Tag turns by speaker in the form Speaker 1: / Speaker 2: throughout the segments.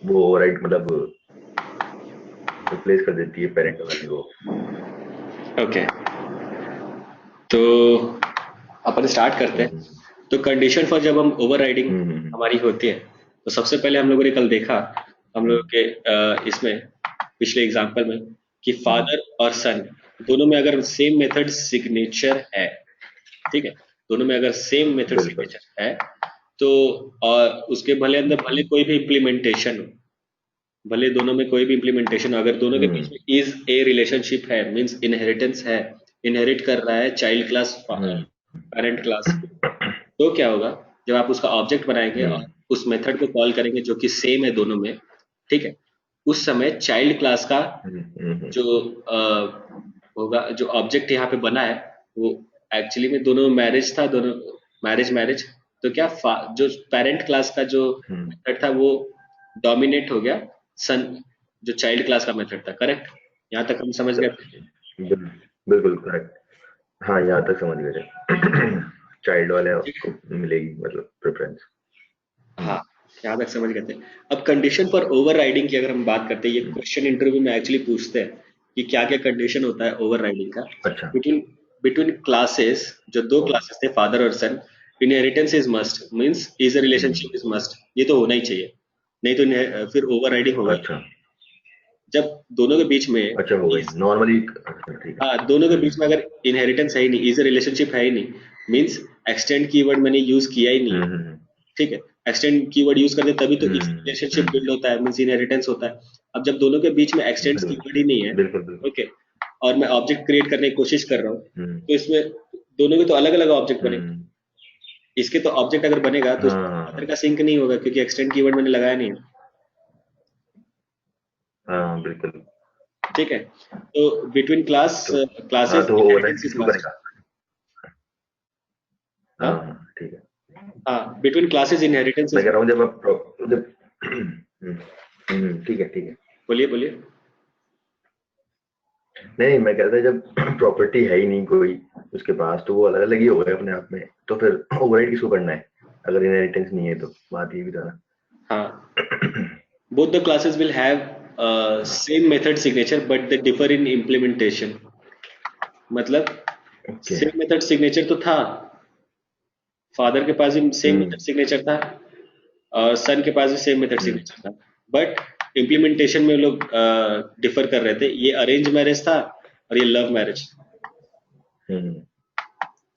Speaker 1: वो ओवरराइड मतलब रिप्लेस कर देती है पेरेंट वाली को।
Speaker 2: ओके, तो अपन स्टार्ट करते हैं।
Speaker 1: हम्म
Speaker 2: तो कंडीशन फॉर जब हम ओवर राइडिंग
Speaker 1: हम्म हम्म
Speaker 2: हमारी होती है, तो सबसे पहले हम लोगों ने कल देखा, हम लोगों
Speaker 1: हम्म
Speaker 2: के इसमें पिछले एग्जांपल में, कि
Speaker 1: हम्म
Speaker 2: फादर और सन दोनों में अगर सेम मेथड सिग्नेचर है, ठीक है, दोनों में अगर सेम मेथड
Speaker 1: बिल्कुल।
Speaker 2: सिग्नेचर है, तो और उसके भले अंदर भले
Speaker 1: हम्म
Speaker 2: कोई भी इम्प्लीमेंटेशन हो, भले दोनों में कोई भी इम्प्लीमेंटेशन, अगर दोनों के बीच
Speaker 1: हम्म
Speaker 2: में इज ए रिलेशनशिप है, मींस इनहेरिटेंस है, इनहेरिट कर रहा है चाइल्ड क्लास
Speaker 1: हम्म
Speaker 2: पेरेंट क्लास, तो क्या होगा, जब आप उसका ऑब्जेक्ट बनाएंगे और
Speaker 1: हम्म
Speaker 2: उस मेथड को कॉल करेंगे जो कि सेम है दोनों में, ठीक है, उस समय चाइल्ड क्लास का
Speaker 1: हम्म हम्म
Speaker 2: जो होगा, जो ऑब्जेक्ट यहाँ पे बना है, वो एक्चुअली में दोनों मैरिज था, दोनों मैरिज मैरिज, तो क्या जो पेरेंट क्लास का जो
Speaker 1: हम्म,
Speaker 2: मेथड था वो डोमिनेट हो गया सन, जो चाइल्ड क्लास का मेथड था, करेक्ट? यहाँ तक हम समझ गए?
Speaker 1: बिल्कुल करेक्ट। हाँ, यहाँ तक समझ गए थे। चाइल्ड वाले
Speaker 2: ठीक
Speaker 1: को
Speaker 2: है,
Speaker 1: मिलेगी मतलब प्रेफरेंस।
Speaker 2: हाँ, यहाँ तक समझ गए थे। अब कंडीशन फॉर ओवर राइडिंग की अगर हम बात करते हैं, ये क्वेश्चन इंटरव्यू में एक्चुअली पूछते हैं कि क्या क्या कंडीशन होता है ओवर राइडिंग का।
Speaker 1: अच्छा।
Speaker 2: बिटवीन बिटवीन क्लासेस, जो दो
Speaker 1: हम्म
Speaker 2: क्लासेस थे फादर और son, inheritance is must, means is a
Speaker 1: hmm,
Speaker 2: relationship is must, ये तो होना ही चाहिए, नहीं तो फिर ओवर राइडिंग होगा।
Speaker 1: अच्छा
Speaker 2: जब दोनों के बीच में
Speaker 1: अच्छा, हो गई नॉर्मली। अच्छा ठीक है।
Speaker 2: हाँ, दोनों के बीच में अगर इनहेरिटेंस है ही नहीं, इज अ रिलेशनशिप है ही नहीं, मींस एक्सटेंड कीवर्ड मैंने यूज किया ही नहीं है,
Speaker 1: हम्म हम्म
Speaker 2: ठीक है, एक्सटेंड कीवर्ड यूज करते तभी तो इफ रिलेशनशिप
Speaker 1: हम्म,
Speaker 2: बिल्ड होता है, मींस इनहेरिटेंस होता है। अब जब दोनों के बीच में एक्सटेंड
Speaker 1: बिल्कुल
Speaker 2: कीवर्ड ही नहीं है,
Speaker 1: बिल्कुल बिल्कुल।
Speaker 2: ओके, और मैं ऑब्जेक्ट क्रिएट करने की कोशिश कर रहा हूँ,
Speaker 1: हम्म
Speaker 2: तो इसमें दोनों के तो अलग अलग ऑब्जेक्ट बनेंगे।
Speaker 1: हम्म,
Speaker 2: इसके तो ऑब्जेक्ट अगर बनेगा तो
Speaker 1: हाँ
Speaker 2: उसमें
Speaker 1: हाँ
Speaker 2: फादर
Speaker 1: हाँ
Speaker 2: का सिंक नहीं होगा, क्योंकि एक्सटेंड कीवर्ड मैंने लगाया नहीं है,
Speaker 1: हाँ, बिल्कुल।
Speaker 2: ठीक है। तो बिटवीन
Speaker 1: तो हाँ,
Speaker 2: क्लासेस
Speaker 1: तो वो ओवरराइड
Speaker 2: इनहेरिटेंस इज
Speaker 1: किसको
Speaker 2: मस्ट।
Speaker 1: करेगा? हाँ
Speaker 2: हाँ,
Speaker 1: हाँ, ठीक है।
Speaker 2: हाँ, बिटवीन क्लासेस इनहेरिटेंस
Speaker 1: मैं
Speaker 2: इज
Speaker 1: कह रहा
Speaker 2: मस्ट।
Speaker 1: हूँ जब आप जब ठीक है ठीक है।
Speaker 2: बोलिए बोलिए।
Speaker 1: नहीं, मैं कह रहा था जब प्रॉपर्टी है ही नहीं कोई उसके पास, तो वो अलग अलग ही हो गए अपने आप में, तो फिर ओवरराइड किसको करना है अगर इनहेरिटेंस नहीं है? तो बात ये भी था ना।
Speaker 2: हाँ, both the classes will have same method signature but they differ in implementation, मतलब
Speaker 1: ओके।
Speaker 2: सेम मेथड सिग्नेचर तो था, फादर के पास भी सेम
Speaker 1: हम्म
Speaker 2: मेथड सिग्नेचर था और सन के पास भी सेम मेथड
Speaker 1: हम्म
Speaker 2: सिग्नेचर था, बट इम्प्लीमेंटेशन में लोग डिफर कर रहे थे, ये अरेंज मैरिज था और ये लव मैरिज,
Speaker 1: हम्म,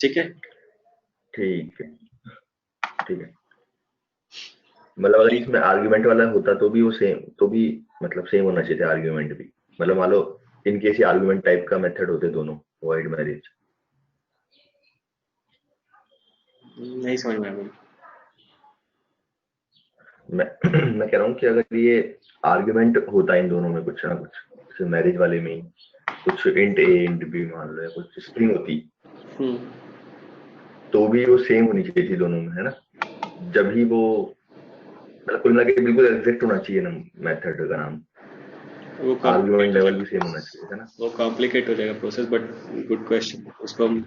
Speaker 2: ठीक है।
Speaker 1: ठीक है ठीक है। मतलब अगर इसमें आर्ग्यूमेंट वाला होता तो भी वो सेम, तो भी मतलब सेम होना चाहिए था आर्ग्यूमेंट भी। मतलब मान लो इन केस ये आर्ग्यूमेंट टाइप का मेथड होते दोनों, वाइड मैरिज।
Speaker 2: नहीं समझ में आया मुझे।
Speaker 1: मैं मैं कह रहा हूँ कि अगर ये आर्ग्यूमेंट होता इन दोनों में कुछ ना कुछ, जैसे मैरिज वाले में ही कुछ इंट ए इंट बी मान लो, या कुछ स्ट्रिंग होती,
Speaker 2: हम्म,
Speaker 1: तो भी वो सेम होनी चाहिए थी दोनों में, है ना? जब ही वो मतलब कुल मिला के बिल्कुल एग्जैक्ट होना चाहिए ना मेथड का नाम।
Speaker 2: वो कॉम्प्लिकेट
Speaker 1: आर्ग्यूमेंट
Speaker 2: हो
Speaker 1: लेवल भी
Speaker 2: जाएगा,
Speaker 1: सेम होना चाहिए था ना।
Speaker 2: वो कॉम्प्लिकेट हो जाएगा प्रोसेस, बट गुड क्वेश्चन, उसको हम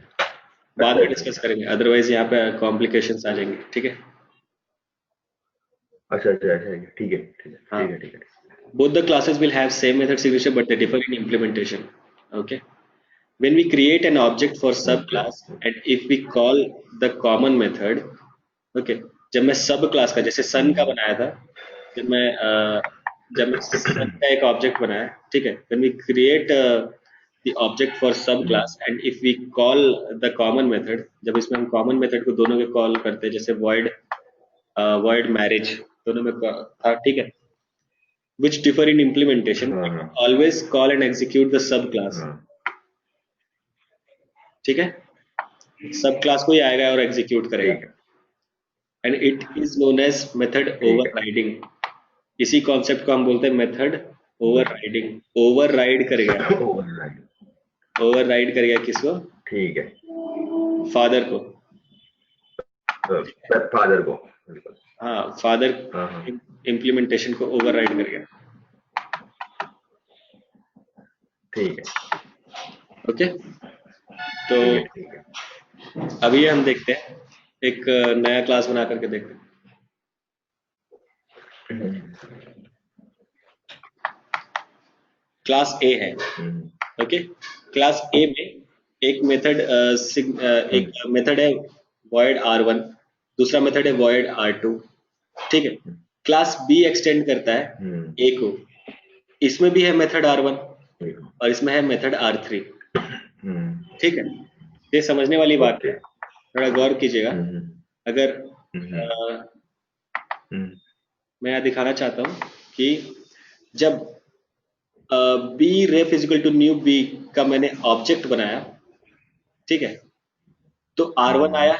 Speaker 2: बाद
Speaker 1: अच्छा
Speaker 2: में
Speaker 1: अच्छा
Speaker 2: डिस्कस
Speaker 1: अच्छा
Speaker 2: करेंगे, अदरवाइज यहाँ पे कॉम्प्लिकेशंस आ जाएंगे, ठीक है।
Speaker 1: अच्छा अच्छा अच्छा, ठीक है ठीक है
Speaker 2: हाँ,
Speaker 1: ठीक है ठीक है।
Speaker 2: both the classes will have same method signature but they differ in implementation, okay. When we create an object for
Speaker 1: okay
Speaker 2: subclass
Speaker 1: okay.
Speaker 2: and if we call the common method, okay, जब मैं सब class का जैसे सन का
Speaker 1: हम्म
Speaker 2: बनाया था, जब मैं सन का एक ऑब्जेक्ट बनाया, ठीक है, when we create the object for sub
Speaker 1: hmm
Speaker 2: class and if we call the common method, जब इसमें हम common method को दोनों के कॉल करते हैं, जैसे void marriage दोनों में था, ठीक है, which differ in implementation,
Speaker 1: हाँ
Speaker 2: it
Speaker 1: हाँ
Speaker 2: always call and execute the subclass,
Speaker 1: हाँ,
Speaker 2: ठीक है, सब क्लास को ही आएगा और एग्जीक्यूट करेगा,
Speaker 1: ठीक है
Speaker 2: and it is known as method
Speaker 1: ठीक है।
Speaker 2: ओवरराइडिंग। इसी कॉन्सेप्ट को हम बोलते हैं मेथड ओवरराइडिंग, ओवरराइड कर गया,
Speaker 1: ओवरराइड।
Speaker 2: ओवरराइड कर गया किसको?
Speaker 1: ठीक है।
Speaker 2: फादर को,
Speaker 1: फादर को, बिल्कुल।
Speaker 2: हाँ, फादर
Speaker 1: हाँ हाँ,
Speaker 2: इम्प्लीमेंटेशन को ओवरराइड कर गया,
Speaker 1: ठीक है
Speaker 2: ओके। तो
Speaker 1: ठीक है ठीक है।
Speaker 2: अभी हम देखते हैं, एक नया क्लास बना करके देखते हैं। क्लास ए है, ओके। क्लास ए में एक मेथड है void r1, दूसरा मेथड है void r2, ठीक है। क्लास बी एक्सटेंड करता है ए को, इसमें भी है मेथड r1 और इसमें है मेथड r3, ठीक है। ये समझने वाली बात है, थोड़ा गौर कीजिएगा। अगर मैं यहाँ दिखाना चाहता हूँ कि जब B ref is equal to new B का मैंने ऑब्जेक्ट बनाया, ठीक है, तो R1 आया,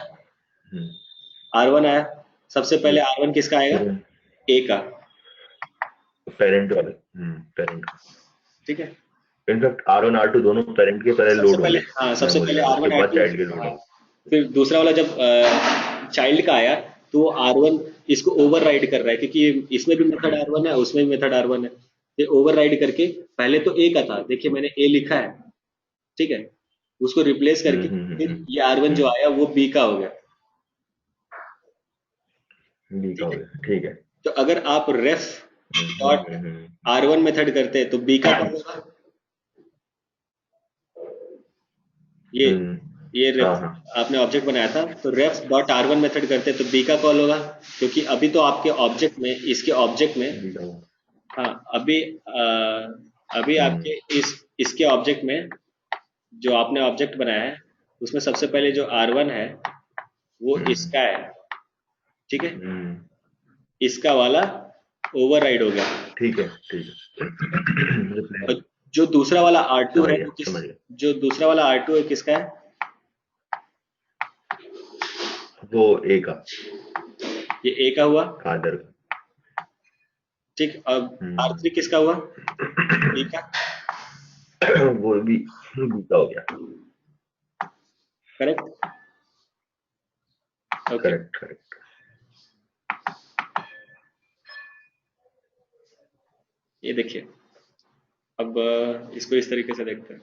Speaker 2: R1 आया, सबसे पहले R1 किसका आएगा? ए का,
Speaker 1: पेरेंट वाले, पेरेंट,
Speaker 2: ठीक है।
Speaker 1: इनफैक्ट R1 R2 दोनों पेरेंट के पहले लोड होंगे।
Speaker 2: हाँ, सबसे पहले R1
Speaker 1: उसके बाद
Speaker 2: R2,
Speaker 1: चाइल्ड के लोड होंगे।
Speaker 2: फिर दूसरा वाला जब चाइल्ड का आया तो R1 इसको ओवरराइड कर रहा है, क्योंकि इसमें भी मेथड R1 है, उसमें भी मेथड R1 है। ये ओवरराइड करके पहले तो ए का था, देखिए मैंने ए लिखा है, ठीक है, उसको रिप्लेस करके फिर ये R1 जो आया वो बी का हो गया,
Speaker 1: बी का हो गया, ठीक है।
Speaker 2: तो अगर आप रेफ डॉट R1 मेथड करते हैं तो बी का क्या होगा? ये रेफ आपने ऑब्जेक्ट बनाया था, तो रेफ डॉट R1 मेथड करते हैं तो बी का कॉल होगा, क्योंकि अभी तो आपके ऑब्जेक्ट में, इसके ऑब्जेक्ट में, हाँ अभी आपके इसके ऑब्जेक्ट में जो आपने ऑब्जेक्ट बनाया है उसमें सबसे पहले जो R1 है वो इसका है, ठीक है, इसका वाला ओवरराइड हो गया, ठीक है, ठीक है। जो दूसरा वाला R2 है जो दूसरा वाला R2 है किसका है?
Speaker 1: वो ए का,
Speaker 2: ये ए का हुआ,
Speaker 1: फादर का,
Speaker 2: ठीक। अब R3 किसका हुआ? बी का,
Speaker 1: वो भी बी का हो गया,
Speaker 2: करेक्ट,
Speaker 1: करेक्ट, करेक्ट।
Speaker 2: ये देखिए, अब इसको इस तरीके से देखते हैं।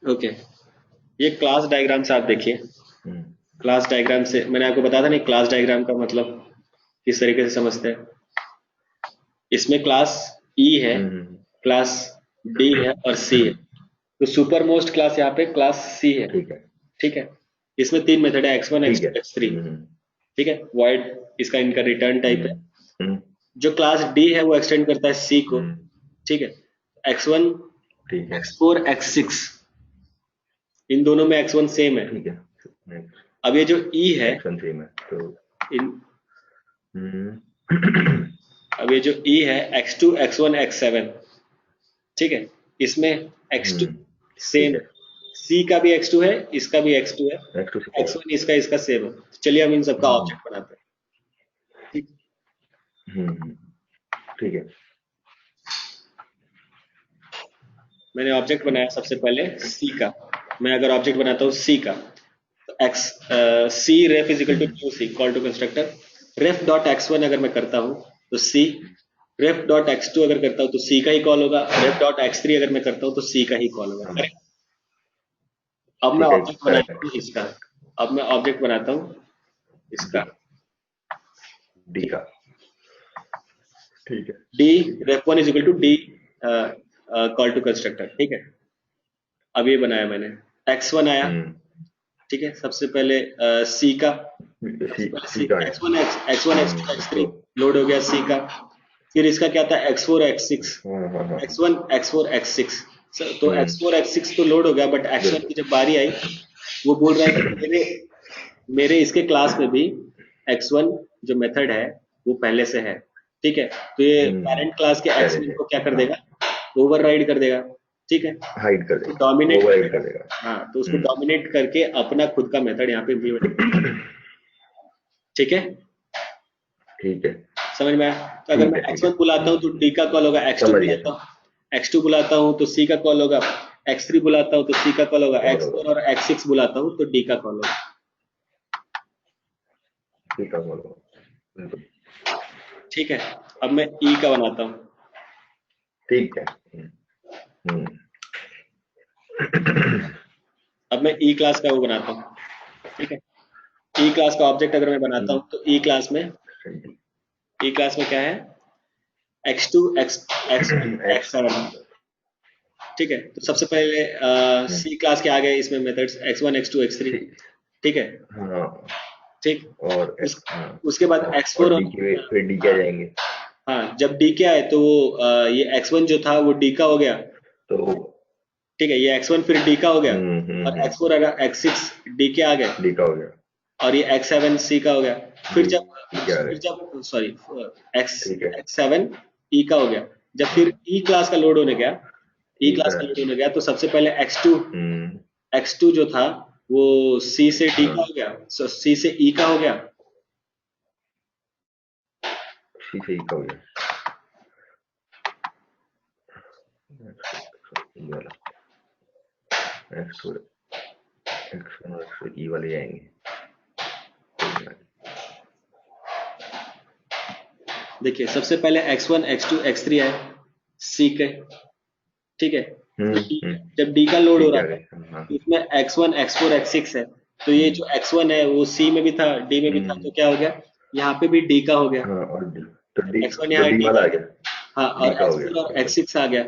Speaker 2: ओके, ये क्लास डायग्राम से आप देखिए, क्लास डायग्राम से मैंने आपको बताया था नहीं, क्लास डायग्राम का मतलब किस तरीके से समझते हैं। इसमें क्लास ई है, क्लास डी है और सी है, तो सुपर मोस्ट क्लास यहाँ पे क्लास सी है, ठीक है। इसमें तीन मेथड है, x1 x2 x3, ठीक है। void इसका इनका रिटर्न टाइप है। जो क्लास डी है वो एक्सटेंड करता है सी को, ठीक है। x1 x4 x6 इन दोनों में x1 सेम है, ठीक है। अब ये जो e है x1 सेम है, तो अब ये जो e है x2 x1 x7, ठीक है, इसमें x2 सेम है, c का भी x2 है, इसका भी x2 है, x1 इसका सेम है। चलिए हम इन सबका ऑब्जेक्ट बनाते हैं, ठीक, ठीक है। मैंने ऑब्जेक्ट बनाया सबसे पहले c का, मैं अगर ऑब्जेक्ट बनाता हूँ c का, तो c ref is equal to c call to constructor, ref dot x1 अगर मैं करता हूँ तो c, ref डॉट x2 अगर करता हूँ तो c का ही कॉल होगा, ref डॉट x3 अगर मैं करता हूँ तो c का ही कॉल होगा, करेक्ट। अब मैं ऑब्जेक्ट बनाता हूँ इसका, अब मैं ऑब्जेक्ट बनाता हूँ इसका, डी का, ठीक है। D ref1 is equal to D call to constructor, ठीक है। अब ये बनाया मैंने, x1 आया, ठीक है, सबसे पहले c का, x1 x2 x3 लोड हो गया c का, फिर इसका क्या था x4 x6, x1 x4 x6, तो x4 x6 तो लोड हो गया, बट x1 की जब बारी आई वो बोल रहा है कि मेरे इसके क्लास में भी x1 जो मेथड है वो पहले से है, ठीक है। तो ये पेरेंट क्लास के x1 को क्या कर देगा? ओवरराइड कर देगा, ठीक है, हाइड कर देगा, डोमिनेट कर देगा, हाँ, तो उसको डोमिनेट करके अपना खुद का मेथड यहाँ पे इम्प्लीमेंट, ठीक है, ठीक है, समझ में आया। तो अगर मैं x1 बुलाता हूँ तो d का कॉल होगा, x2 बुलाता हूँ, x2 बुलाता हूँ तो c का कॉल होगा, x3 बुलाता हूँ तो c का कॉल होगा, x4 और x6 बुलाता हूँ तो d का कॉल होगा, ठीक है। अब मैं e का बनाता हूँ,
Speaker 1: ठीक है। हम्म,
Speaker 2: अब मैं ई क्लास का वो बनाता हूँ, ठीक है। ई क्लास का ऑब्जेक्ट अगर मैं बनाता हूँ तो ई क्लास में क्या है, x2 x1
Speaker 1: एक्स
Speaker 2: x7, ठीक है। तो सबसे पहले सी क्लास के आ गए इसमें मेथड्स x1 x2 x3, ठीक है,
Speaker 1: हाँ
Speaker 2: ठीक।
Speaker 1: और हाँ
Speaker 2: उसके बाद x4
Speaker 1: और
Speaker 2: और
Speaker 1: डी के फिर डी के आ जाएंगे
Speaker 2: हाँ, जब डी के आए तो ये x1 जो था वो डी का हो गया,
Speaker 1: तो
Speaker 2: ठीक है। ये x1 फिर डी का हो गया, और
Speaker 1: हम्म,
Speaker 2: x4 अगर x6 डी के आ गए,
Speaker 1: डी का हो गया
Speaker 2: और ये x7 सी का हो गया।
Speaker 1: डी ठीक है आ गए
Speaker 2: सॉरी x
Speaker 1: ठीक है
Speaker 2: x7 ई का हो गया। जब फिर ई क्लास का लोड होने गया, ई
Speaker 1: ठीक
Speaker 2: क्लास
Speaker 1: है
Speaker 2: का लोड होने गया, तो सबसे पहले
Speaker 1: हम्म
Speaker 2: x2 जो था वो सी से डी का
Speaker 1: हाँ
Speaker 2: हो गया, सी से ई का हो गया,
Speaker 1: सी से ई का हो गया ई वाला एक्स और एक्स ई वाले जाएंगे
Speaker 2: देखिए सबसे पहले x1 x2 x3 आए सी के, ठीक है।
Speaker 1: हम्म
Speaker 2: जब डी का लोड हो
Speaker 1: ठीक
Speaker 2: रहा
Speaker 1: है आ
Speaker 2: था
Speaker 1: गए हाँ
Speaker 2: तो इसमें x1 x4 x6 है, तो ये जो x1 है वो सी में भी था डी में भी था, तो क्या हो गया, यहाँ पे भी डी का हो गया,
Speaker 1: हाँ और डी तो डी
Speaker 2: x1
Speaker 1: तो
Speaker 2: यहाँ
Speaker 1: डी
Speaker 2: डी
Speaker 1: वाला
Speaker 2: का,
Speaker 1: आ गया
Speaker 2: हाँ,
Speaker 1: डी
Speaker 2: और
Speaker 1: का हो गया
Speaker 2: x4 और
Speaker 1: मतलब
Speaker 2: x6 आ गया,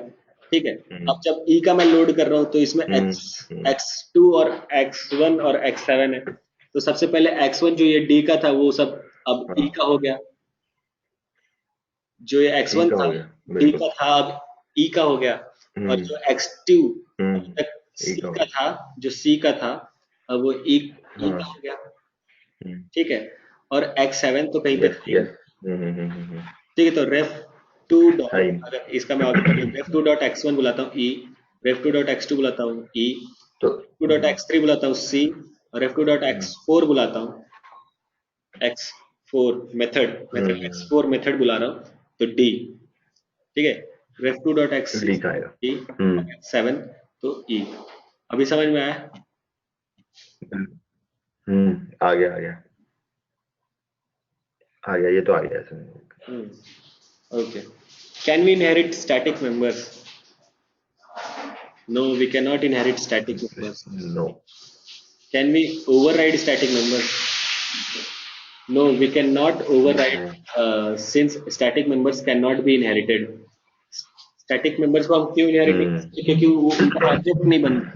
Speaker 2: ठीक है।
Speaker 1: हम्म
Speaker 2: अब जब ई का मैं लोड कर रहा हूँ तो इसमें
Speaker 1: हम्म हम्म
Speaker 2: x2 और x1 और x7 है, तो सबसे पहले x1 जो ये डी का था वो सब अब ई
Speaker 1: हाँ
Speaker 2: का हो गया, जो ये
Speaker 1: ई
Speaker 2: x1
Speaker 1: का
Speaker 2: था
Speaker 1: हो गया
Speaker 2: डी
Speaker 1: बिल्कुल
Speaker 2: का था अब ई का हो गया, और जो x2 अभी तक
Speaker 1: ई
Speaker 2: सी
Speaker 1: का हो
Speaker 2: का
Speaker 1: गया
Speaker 2: था, जो सी का था अब वो ई
Speaker 1: हाँ
Speaker 2: का हो गया,
Speaker 1: हम्म
Speaker 2: ठीक है। और x7 तो कहीं पे
Speaker 1: यस
Speaker 2: था ही नहीं,
Speaker 1: यस
Speaker 2: ठीक है। तो रेफ टू डॉट,
Speaker 1: हाई
Speaker 2: अगर इसका मैं रेफ टू डॉट x1 बुलाता हूँ ई, रेफ टू डॉट x2 बुलाता हूँ ई,
Speaker 1: तो
Speaker 2: टू डॉट x3 बुलाता हूँ सी, और रेफ टू डॉट x4 बुलाता हूँ x4 मेथड x4 मेथड बुला रहा हूँ तो डी, ठीक है। रेफ टू डॉट एक्स
Speaker 1: डी का आएगा
Speaker 2: ई, x7 तो ई। अभी समझ में आया?
Speaker 1: आ गया आ गया आ गया ये तो आ गया समझ
Speaker 2: Okay. Can we inherit static members? No, we cannot inherit static members.
Speaker 1: No
Speaker 2: Can we override static members? No, we cannot override since static members cannot be inherited. Static members को हम क्यों inherit नहीं कर सकते? क्योंकि वो उनका object नहीं बनता,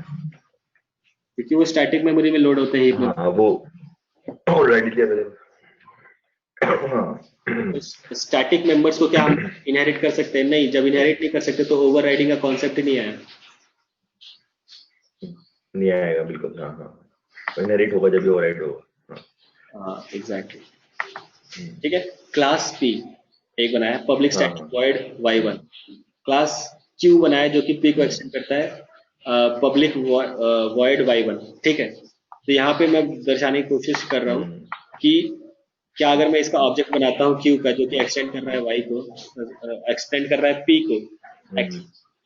Speaker 2: क्योंकि वो स्टैटिक मेमोरी में लोड होते हैं हीप में।
Speaker 1: हाँ वो ऑलरेडी अवेलेबल हाँ
Speaker 2: स्टैटिक मेंबर्स को क्या हम इनहेरिट कर सकते हैं? नहीं, जब इनहेरिट नहीं कर सकते तो ओवरराइडिंग का कॉन्सेप्ट ही नहीं आया।
Speaker 1: नहीं आएगा बिल्कुल हाँ हाँ इनहेरिट होगा जब भी ओवरराइड होगा
Speaker 2: हाँ एग्जैक्टली, ठीक है। क्लास पी एक बनाया public static void y1, class Q बनाया जो कि पी को एक्सटेंड करता है पब्लिक वॉइड y1, ठीक है। तो यहाँ पे मैं दर्शाने की कोशिश कर रहा हूँ कि क्या अगर मैं इसका ऑब्जेक्ट बनाता हूँ क्यू का जो कि एक्सटेंड कर रहा है y को, एक्सटेंड कर रहा है p को x,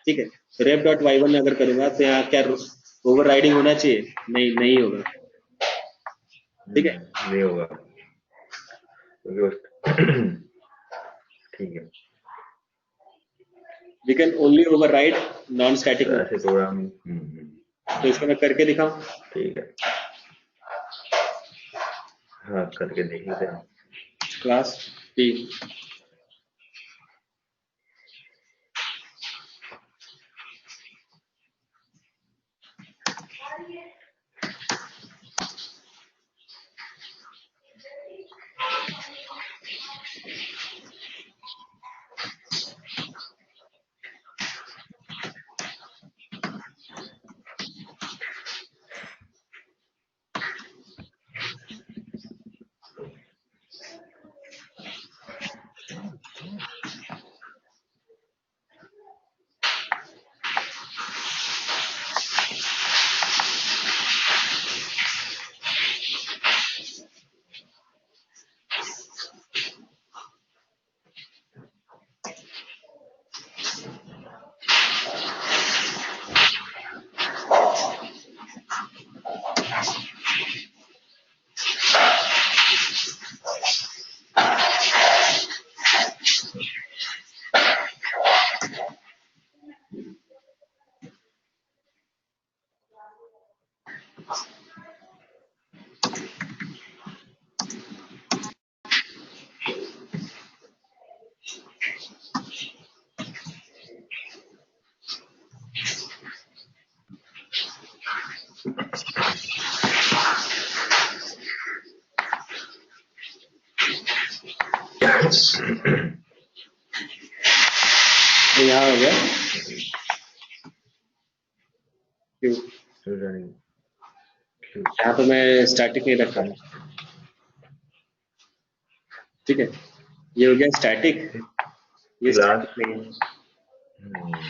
Speaker 2: ठीक है। तो रेफ डॉट y1 अगर करूंगा तो यहाँ क्या ओवरराइडिंग होना चाहिए? नहीं, नहीं होगा, ठीक है।
Speaker 1: नहीं होगा क्योंकि ठीक है
Speaker 2: we can only override non static.
Speaker 1: तो ऐसे प्रोग्राम
Speaker 2: तो इसको मैं करके दिखाऊं?
Speaker 1: ठीक है हाँ करके देख लेते हैं
Speaker 2: क्लास पी, तो यहाँ हो गया क्यों, यहाँ पे मैं स्टैटिक नहीं रखा, ठीक है, ये हो गया स्टैटिक, ये
Speaker 1: क्लास
Speaker 2: स्टैटिक नहीं है,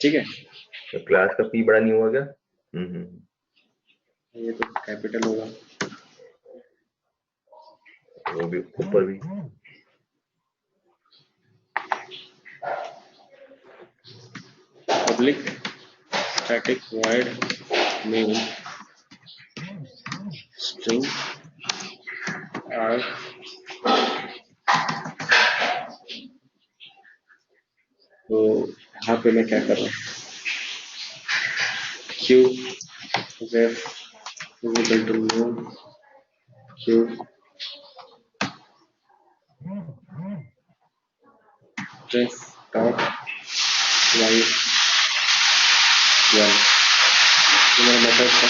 Speaker 2: ठीक है,
Speaker 1: तो क्लास का पी बड़ा नहीं हुआ क्या?
Speaker 2: ये तो कैपिटल होगा,
Speaker 1: वो भी ऊपर भी
Speaker 2: public static void main string r, तो यहाँ पे मैं क्या कर रहा हूँ, q ref is equal to new q ref dot y 1, ये मेरा मेथड था,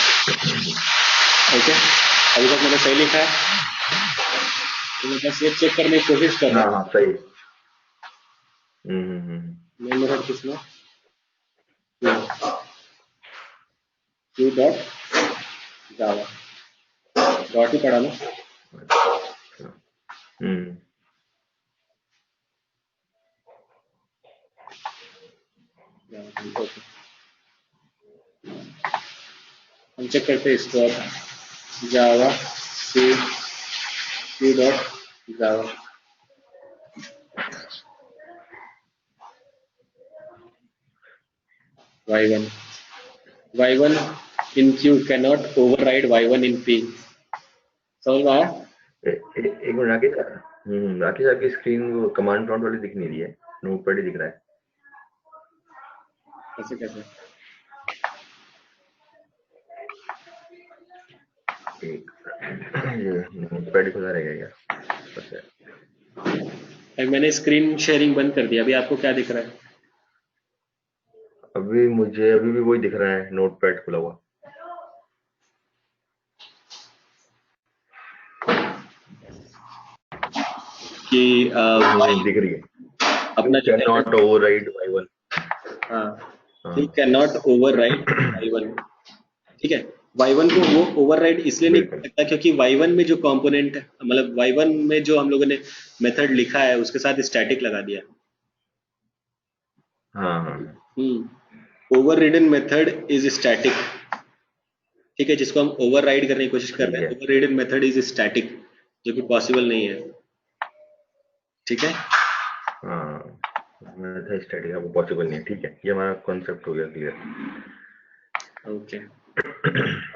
Speaker 2: ओके, अभी तक मैंने सही लिखा है, तो मैं बस ये चेक करने की कोशिश कर रहा हूँ।
Speaker 1: हाँ सही।
Speaker 2: मेन मेथड किसमें, q डॉट जावा, डॉट ही पढ़ा ना, ओके, हम चेक करते हैं इसको, अब जावा q dot Java, y1 in q cannot override y1 in p, समझ में आया?
Speaker 1: एक मिनट राकेश, राकेश आपकी स्क्रीन वो कमांड प्रॉम्प्ट वाली दिख नहीं रही है, नोटपैड ही दिख रहा है।
Speaker 2: कैसे कैसे?
Speaker 1: नोटपैड खुला रहेगा क्या?
Speaker 2: अभी मैंने स्क्रीन शेयरिंग बंद कर दिया, अभी आपको क्या दिख रहा है?
Speaker 1: अभी मुझे अभी भी वही दिख रहा है, नोटपैड खुला हुआ।
Speaker 2: कि
Speaker 1: दिख रही है
Speaker 2: अपना
Speaker 1: can not override y1,
Speaker 2: you cannot override y1, ठीक है, y1 को वो ओवरराइड इसलिए नहीं कर सकता क्योंकि y1 में जो कंपोनेंट, मतलब y1 में जो हम लोगों ने मेथड लिखा है उसके साथ स्टैटिक लगा दिया। ओवररिडन मेथड इज स्टैटिक, ठीक है, जिसको हम ओवरराइड करने की कोशिश कर रहे हैं, ओवररिडन मेथड इज स्टैटिक, जो कि पॉसिबल नहीं है, ठीक है।
Speaker 1: स्टैटिक आपको पॉसिबल नहीं है, ठीक है, ये हमारा कॉन्सेप्ट हो गया क्लियर।
Speaker 2: ओके,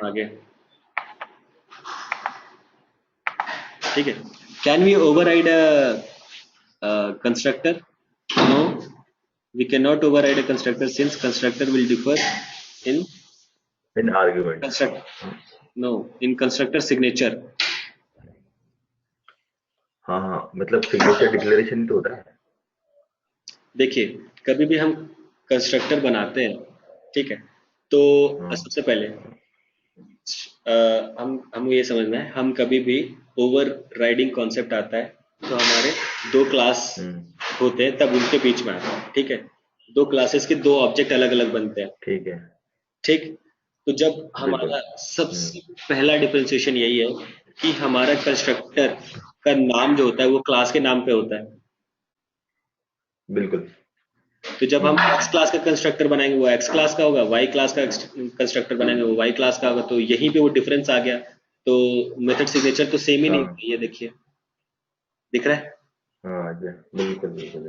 Speaker 2: आगे, ठीक है, can we override constructor? No, we cannot override a constructor since constructor will differ in
Speaker 1: argument,
Speaker 2: in constructor signature।
Speaker 1: हाँ मतलब सिग्नेचर डिक्लेरेशन तो होता है।
Speaker 2: देखिए, कभी भी हम कंस्ट्रक्टर बनाते हैं, ठीक है, तो सबसे पहले हम ये समझना है, हम कभी भी ओवरराइडिंग कॉन्सेप्ट आता है तो हमारे दो क्लास होते हैं, तब उनके बीच में आता है, ठीक है, दो क्लासेस के दो ऑब्जेक्ट अलग अलग बनते हैं,
Speaker 1: ठीक है,
Speaker 2: ठीक। तो जब हमारा सबसे पहला डिफरेंशिएशन यही है कि हमारा कंस्ट्रक्टर का नाम जो होता है वो क्लास के नाम पे होता है,
Speaker 1: बिल्कुल।
Speaker 2: तो जब हम x क्लास का कंस्ट्रक्टर बनाएंगे वो x क्लास का होगा, y क्लास का कंस्ट्रक्टर बनाएंगे वो y क्लास का होगा, तो यहीं पे वो डिफरेंस आ गया, तो मेथड सिग्नेचर तो सेम ही नहीं है, ये देखिए दिख रहा है।
Speaker 1: बिल्कुल बिल्कुल।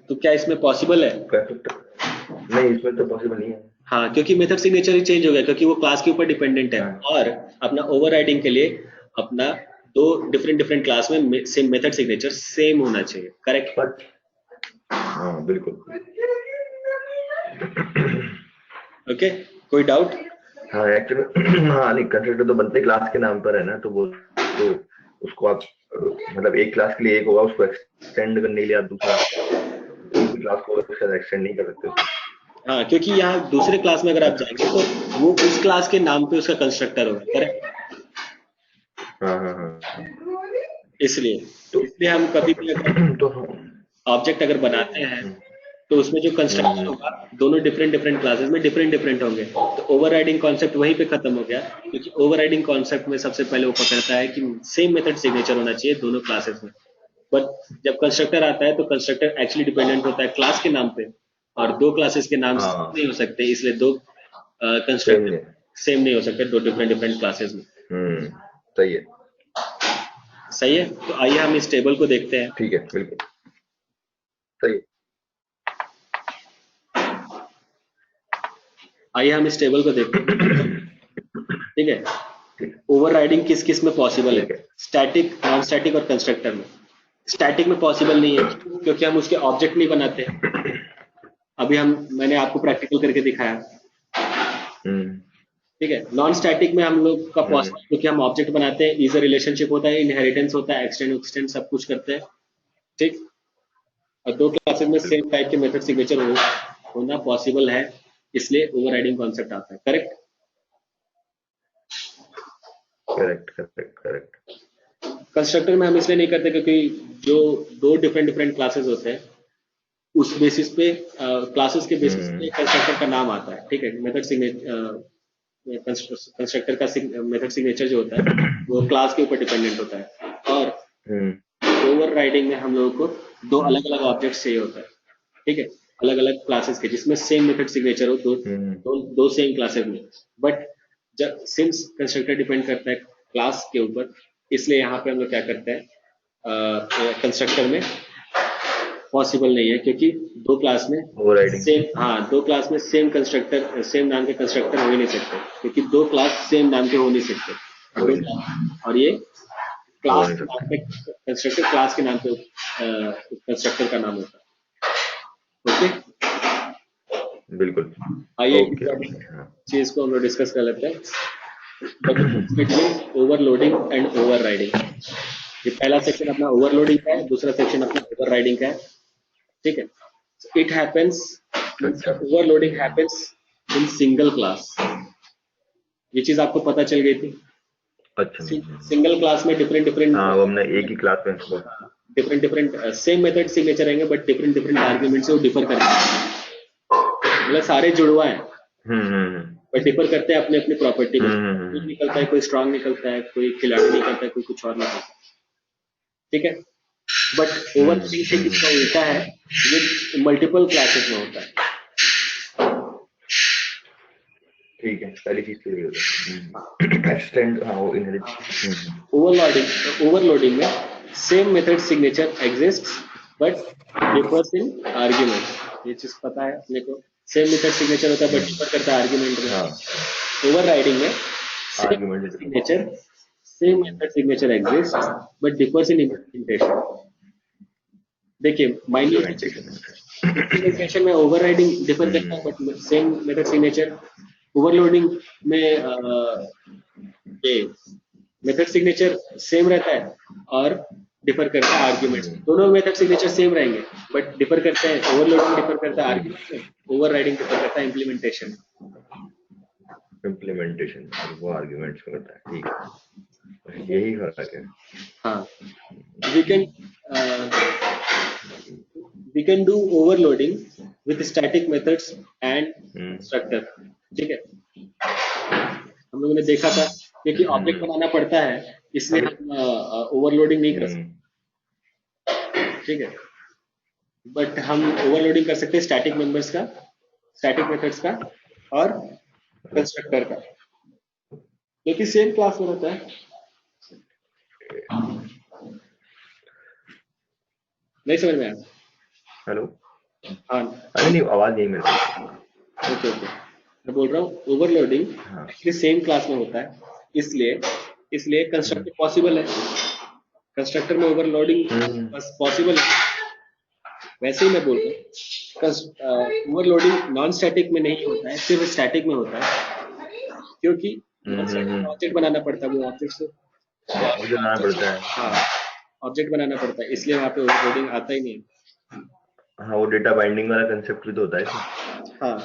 Speaker 2: तो क्या इसमें पॉसिबल है?
Speaker 1: नहीं, इसमें तो पॉसिबल नहीं है।
Speaker 2: हाँ, क्योंकि मेथड सिग्नेचर ही चेंज हो गया, क्योंकि वो क्लास के ऊपर डिपेंडेंट है, और अपना ओवरराइडिंग के लिए अपना दो डिफरेंट क्लास में सेम मेथड सिग्नेचर सेम होना चाहिए, करेक्ट?
Speaker 1: हाँ बिल्कुल।
Speaker 2: ओके, कोई डाउट?
Speaker 1: हाँ एक्चुअली नहीं, कंस्ट्रक्टर तो बनते क्लास के नाम पर है ना, तो वो तो उसको आप मतलब एक क्लास के लिए एक होगा, उसको एक्सटेंड करने के लिए आप दूसरा क्लास को एक्सटेंड नहीं कर सकते।
Speaker 2: हाँ, क्योंकि यहाँ दूसरे क्लास में अगर आप जाएंगे तो वो उस क्लास के नाम पे उसका कंस्ट्रक्टर होगा, करेक्ट?
Speaker 1: हाँ।
Speaker 2: इसलिए इसलिए हम कभी भी
Speaker 1: तो
Speaker 2: ऑब्जेक्ट अगर बनाते हैं तो उसमें जो कंस्ट्रक्टर होगा दोनों डिफरेंट डिफरेंट क्लासेस में डिफरेंट डिफरेंट होंगे, तो ओवरराइडिंग कॉन्सेप्ट वहीं पे खत्म हो गया, क्योंकि ओवरराइडिंग कॉन्सेप्ट में सबसे पहले वो पकड़ता है कि सेम मेथड सिग्नेचर होना चाहिए दोनों क्लासेस में। बट जब कंस्ट्रक्टर आता है तो कंस्ट्रक्टर एक्चुअली डिपेंडेंट होता है क्लास के नाम पे, और दो क्लासेस के नाम
Speaker 1: हाँ
Speaker 2: नहीं हो सकते, इसलिए दो
Speaker 1: सेम
Speaker 2: कंस्ट्रक्टर
Speaker 1: नहीं।
Speaker 2: सेम नहीं हो सकते दो डिफरेंट डिफरेंट क्लासेस में।
Speaker 1: सही है,
Speaker 2: सही है, तो आइए हम इस टेबल को देखते हैं।
Speaker 1: ठीक है, बिल्कुल सही है।
Speaker 2: आइए हम इस टेबल को देखते हैं। ठीक है,
Speaker 1: ठीक है,
Speaker 2: ओवरराइडिंग किस किस में पॉसिबल
Speaker 1: ठीक
Speaker 2: है?
Speaker 1: है।
Speaker 2: स्टैटिक, नॉन स्टैटिक और कंस्ट्रक्टर में। स्टैटिक में पॉसिबल नहीं है क्योंकि हम उसके ऑब्जेक्ट नहीं बनाते। अभी मैंने आपको प्रैक्टिकल करके दिखाया।
Speaker 1: हम्म
Speaker 2: ठीक है, नॉन स्टैटिक में हम लोग का
Speaker 1: हम्म
Speaker 2: पॉसिबल क्योंकि हम ऑब्जेक्ट बनाते हैं, इज रिलेशनशिप होता है, इनहेरिटेंस होता है, एक्सटेंड सब कुछ करते हैं। ठीक, और दो क्लासेस में सेम टाइप के मेथड सिग्नेचर होना पॉसिबल है, इसलिए ओवरराइडिंग कॉन्सेप्ट आता है। Correct?
Speaker 1: Correct correct correct.
Speaker 2: Constructor में हम इसलिए नहीं करते क्योंकि जो दो डिफरेंट डिफरेंट क्लासेस होते हैं उस बेसिस पे, क्लासेस के बेसिस पे कंस्ट्रक्टर का नाम आता है। ठीक है, मेथड सिग्नेचर, कंस्ट्रक्टर का मेथड सिग्नेचर जो होता है वो क्लास के ऊपर डिपेंडेंट होता है, और ओवरराइडिंग में हम लोगों को दो अलग अलग ऑब्जेक्ट्स चाहिए होता है। ठीक है, अलग अलग क्लासेस के जिसमें सेम मेथड सिग्नेचर हो, दो सेम क्लासेस में। बट जब सिंस कंस्ट्रक्टर डिपेंड करता है क्लास के ऊपर, इसलिए यहाँ पे हम लोग क्या करते हैं, कंस्ट्रक्टर में पॉसिबल नहीं है क्योंकि दो क्लास में
Speaker 1: ओवरराइडिंग।
Speaker 2: सेम, हाँ, दो क्लास में सेम कंस्ट्रक्टर, सेम नाम के कंस्ट्रक्टर हो ही नहीं सकते, क्योंकि दो क्लास सेम नाम के हो नहीं सकते।
Speaker 1: हो
Speaker 2: दो
Speaker 1: नहीं
Speaker 2: क्लास, और ये
Speaker 1: हो
Speaker 2: क्लास
Speaker 1: नहीं
Speaker 2: के नाम
Speaker 1: सकता।
Speaker 2: पे कंस्ट्रक्टर, क्लास के नाम पे कंस्ट्रक्टर का नाम होता है। ओके,
Speaker 1: बिल्कुल।
Speaker 2: आइए
Speaker 1: ओके ओके, हाँ।
Speaker 2: चीज को हम लोग डिस्कस कर लेते हैं। Between overloading and overriding. ये पहला सेक्शन अपना ओवरलोडिंग का है, दूसरा सेक्शन अपना ओवरराइडिंग का है। ठीक है, इट हैपेंस,
Speaker 1: अच्छा
Speaker 2: overloading happens in single class. ये चीज आपको पता चल गई थी।
Speaker 1: अच्छा।
Speaker 2: सिंगल क्लास में डिफरेंट डिफरेंट
Speaker 1: हाँ, वो हमने एक ही क्लास में इसको।
Speaker 2: Different different same method signature रहेंगे, बट डिफरेंट डिफरेंट आर्ग्यूमेंट से वो डिफर करेंगे। मतलब सारे जुड़वा है,
Speaker 1: हम्म
Speaker 2: बट डिफर करते हैं अपने अपने प्रॉपर्टी में। कोई
Speaker 1: हम्म
Speaker 2: निकलता है, कोई स्ट्रांग निकलता है, कोई खिलाड़ी निकलता है, कोई कुछ और निकलता है। ठीक है, बट ओवरलोडिंग से किसका उल्टा है, ये मल्टीपल क्लासेस में होता है।
Speaker 1: ठीक है, पहली चीज क्लियर हो गई। एक्सटेंड, हाँ, वो इनहेरिट।
Speaker 2: ओवरलोडिंग में same method signature exist but differs in argument. ये चीज पता है अपने को, सेम मेथड सिग्नेचर होता है बट डिफर करता है आर्ग्यूमेंट में।
Speaker 1: हाँ,
Speaker 2: ओवरराइडिंग में same
Speaker 1: argument
Speaker 2: signature, same method signature exist but differs in implementation. देखिए माइन्यूट
Speaker 1: इम्प्लीमेंटेशन।
Speaker 2: इम्प्लीमेंटेशन में ओवरराइडिंग डिफर करता है but same method signature. Overloading में ये मेथड सिग्नेचर सेम रहता है और डिफर करता है आर्ग्यूमेंट्स। दोनों मेथड सिग्नेचर सेम रहेंगे बट डिफर करते हैं। ओवरलोडिंग डिफर करता है आर्ग्यूमेंट्स में, ओवरराइडिंग डिफर करता है इम्प्लीमेंटेशन।
Speaker 1: इम्प्लीमेंटेशन और वो आर्गुमेंट्स में करता है। ठीक है, यही फर्क है।
Speaker 2: हाँ, we can do overloading with static methods and constructor। ठीक है, हम लोगों ने देखा था क्योंकि ऑब्जेक्ट बनाना पड़ता है इसलिए हम ओवरलोडिंग नहीं कर सकते। ठीक है, बट हम ओवरलोडिंग कर सकते हैं स्टैटिक मेंबर्स का, स्टैटिक मेथड्स का और कंस्ट्रक्टर का, क्योंकि सेम क्लास में रहता है। नहीं समझ में आया?
Speaker 1: हेलो,
Speaker 2: हाँ,
Speaker 1: अरे नहीं, आवाज नहीं मिल रही।
Speaker 2: ओके ओके, मैं बोल रहा हूँ ओवरलोडिंग एक्चुअली सेम क्लास में होता है, इसलिए कंस्ट्रक्टर पॉसिबल है। कंस्ट्रक्टर में ओवरलोडिंग पॉसिबल है। वैसे ही मैं बोल रहा हूँ ओवरलोडिंग नॉन स्टैटिक में नहीं होता है, सिर्फ स्टैटिक में होता है, क्योंकि नॉन स्टैटिक में ऑब्जेक्ट बनाना पड़ता है, वो ऑब्जेक्ट से
Speaker 1: मुझे बनाना पड़ता है।
Speaker 2: हाँ, ऑब्जेक्ट बनाना पड़ता है, इसलिए वहाँ पे ओवरलोडिंग आता ही नहीं।
Speaker 1: हाँ, वो डेटा बाइंडिंग वाला कंसेप्ट भी तो होता है।
Speaker 2: हाँ,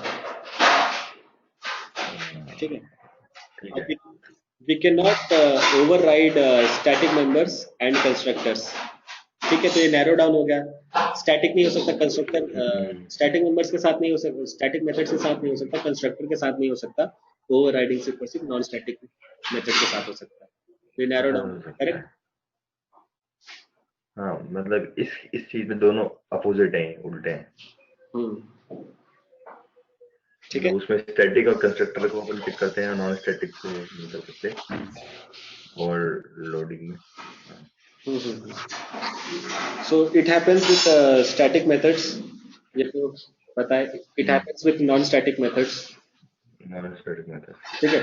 Speaker 2: ठीक है।
Speaker 1: ठीक है,
Speaker 2: We cannot override static members and constructors। ठीक है, तो ये नैरो डाउन हो गया। स्टैटिक नहीं हो सकता कंस्ट्रक्टर, स्टैटिक मेंबर्स के साथ नहीं हो सकता, स्टैटिक मेथड्स के साथ नहीं हो सकता, कंस्ट्रक्टर के साथ नहीं हो सकता, ओवरराइडिंग सिर्फ नॉन स्टैटिक मेथड के साथ हो सकता है। तो ये नैरो डाउन,
Speaker 1: हो सकता
Speaker 2: करेक्ट।
Speaker 1: है। हाँ, मतलब इस चीज में दोनों अपोजिट हैं, उल्टे हैं।
Speaker 2: ठीक
Speaker 1: मतलब
Speaker 2: है।
Speaker 1: उसमें स्टैटिक और कंस्ट्रक्टर को अपन पिक करते हैं, नॉन स्टैटिक को नहीं कर सकते और लोडिंग में।
Speaker 2: So it happens with static methods, ये तो पता है। It happens with non-static methods,
Speaker 1: non static method.
Speaker 2: ठीक है।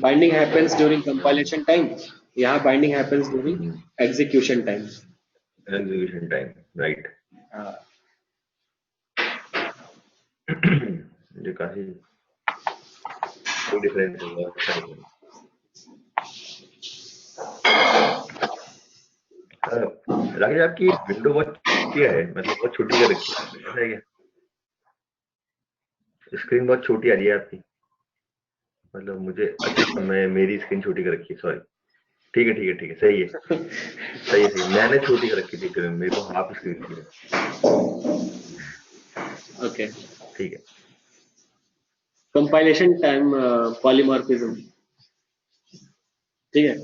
Speaker 2: Binding happens during compilation time, यहाँ binding happens during execution time।
Speaker 1: Execution time, right.
Speaker 2: हाँ,
Speaker 1: ये काफी कोई डिफरेंस होगा, अच्छा है। राकेश, आपकी विंडो बहुत क्या है, मतलब बहुत छोटी कर रखी है आपने, ऐसा है क्या? स्क्रीन बहुत छोटी आ रही है आपकी, मतलब मुझे, अच्छा मैं मेरी स्क्रीन छोटी कर रखी है, सॉरी। ठीक है, ठीक है, ठीक है, सही है, सही है, सही है। मैंने छोटी कर रखी थी, मेरे को हाफ स्क्रीन थी।
Speaker 2: okay।
Speaker 1: ठीक है।
Speaker 2: Compilation time polymorphism, ठीक है।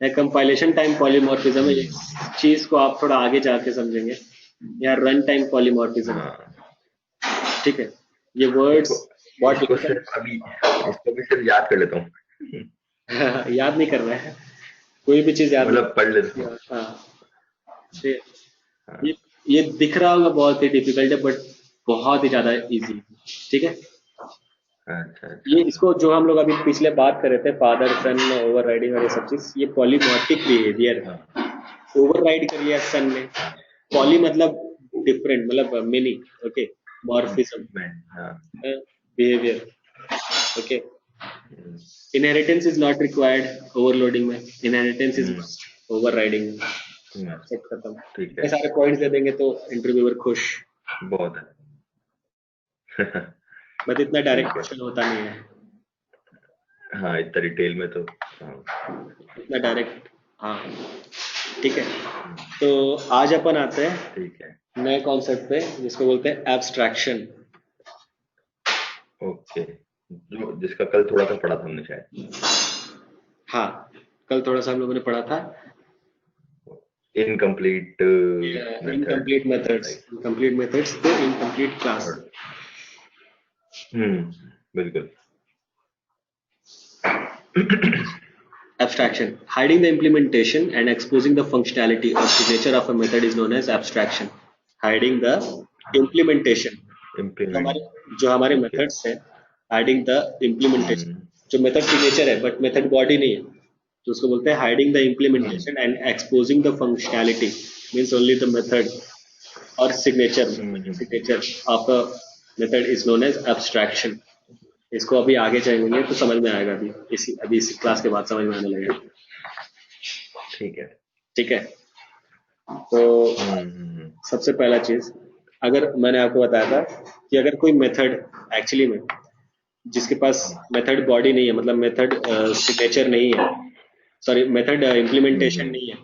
Speaker 2: कंपाइलेशन टाइम पॉलीमॉर्फिज्म है, इस चीज को आप थोड़ा आगे जाके समझेंगे। या रन टाइम पॉलीमॉर्फिज्म,
Speaker 1: हाँ,
Speaker 2: ठीक है। ये वर्ड्स
Speaker 1: इसको
Speaker 2: बहुत
Speaker 1: इसको
Speaker 2: डिफिकल्ट,
Speaker 1: सिर्फ अभी इसको भी सिर्फ याद कर लेता हूँ।
Speaker 2: याद नहीं करना है, कोई भी चीज याद
Speaker 1: मतलब पढ़ लेता
Speaker 2: नहीं।
Speaker 1: हूँ।
Speaker 2: हाँ, ये
Speaker 1: हाँ,
Speaker 2: ये ये दिख रहा होगा बहुत ही डिफिकल्ट है, बट बहुत ही ज्यादा इजी, ठीक है।
Speaker 1: अच्छा, अच्छा,
Speaker 2: ये
Speaker 1: अच्छा।
Speaker 2: इसको जो हम लोग अभी पिछले बात कर रहे थे, फादर सन ओवर राइडिंग और ये सब चीज, ये पॉलीमॉर्फिक बिहेवियर।
Speaker 1: हाँ,
Speaker 2: ओवर राइड कर लिया सन ने, पॉली मतलब डिफरेंट, मतलब मेनी, ओके। मॉर्फिज्म,
Speaker 1: मैं, हाँ,
Speaker 2: behaviour, okay.
Speaker 1: Hmm,
Speaker 2: inheritance is not required overloading में, inheritance is
Speaker 1: hmm,
Speaker 2: must overriding में।
Speaker 1: हम्म,
Speaker 2: सेट खत्म।
Speaker 1: ठीक
Speaker 2: ये
Speaker 1: है,
Speaker 2: सारे पॉइंट्स दे देंगे तो इंटरव्यूअर खुश।
Speaker 1: बहुत है।
Speaker 2: बट इतना डायरेक्ट
Speaker 1: ठीक है।
Speaker 2: क्वेश्चन होता नहीं है,
Speaker 1: हाँ, इतना डिटेल में तो, हाँ,
Speaker 2: इतना डायरेक्ट। हाँ, ठीक है। तो आज अपन आते हैं
Speaker 1: ठीक है,
Speaker 2: नए कॉन्सेप्ट पे, जिसको बोलते हैं एब्स्ट्रैक्शन।
Speaker 1: ओके। जो जिसका कल थोड़ा सा पढ़ा था हमने शायद,
Speaker 2: हाँ, कल थोड़ा सा हम लोगों ने पढ़ा था,
Speaker 1: incomplete methods,
Speaker 2: incomplete methods,
Speaker 1: right.
Speaker 2: Incomplete methods तो इनकम्प्लीट क्लास।
Speaker 1: बिल्कुल।
Speaker 2: Abstraction. Hiding the implementation and exposing the functionality or signature of a method is known as abstraction. Hiding the implementation. जो
Speaker 1: इम्प्लीमेंट,
Speaker 2: हमारे जो हमारे
Speaker 1: ओके।
Speaker 2: मेथड्स है, hiding the implementation. जो method signature है but method body नहीं है, तो उसको बोलते हैं hiding the implementation and exposing the functionality, means only the method और signature, signature of a method is known as abstraction. इसको अभी आगे चलेंगे तो समझ में आएगा, अभी इस क्लास के बाद समझ में आने लगेगा,
Speaker 1: ठीक है।
Speaker 2: ठीक है। तो सबसे पहला चीज, अगर मैंने आपको बताया था कि अगर कोई मेथड एक्चुअली में जिसके पास मेथड बॉडी नहीं है, मतलब मेथड सिग्नेचर नहीं है, सॉरी मेथड इम्प्लीमेंटेशन नहीं है,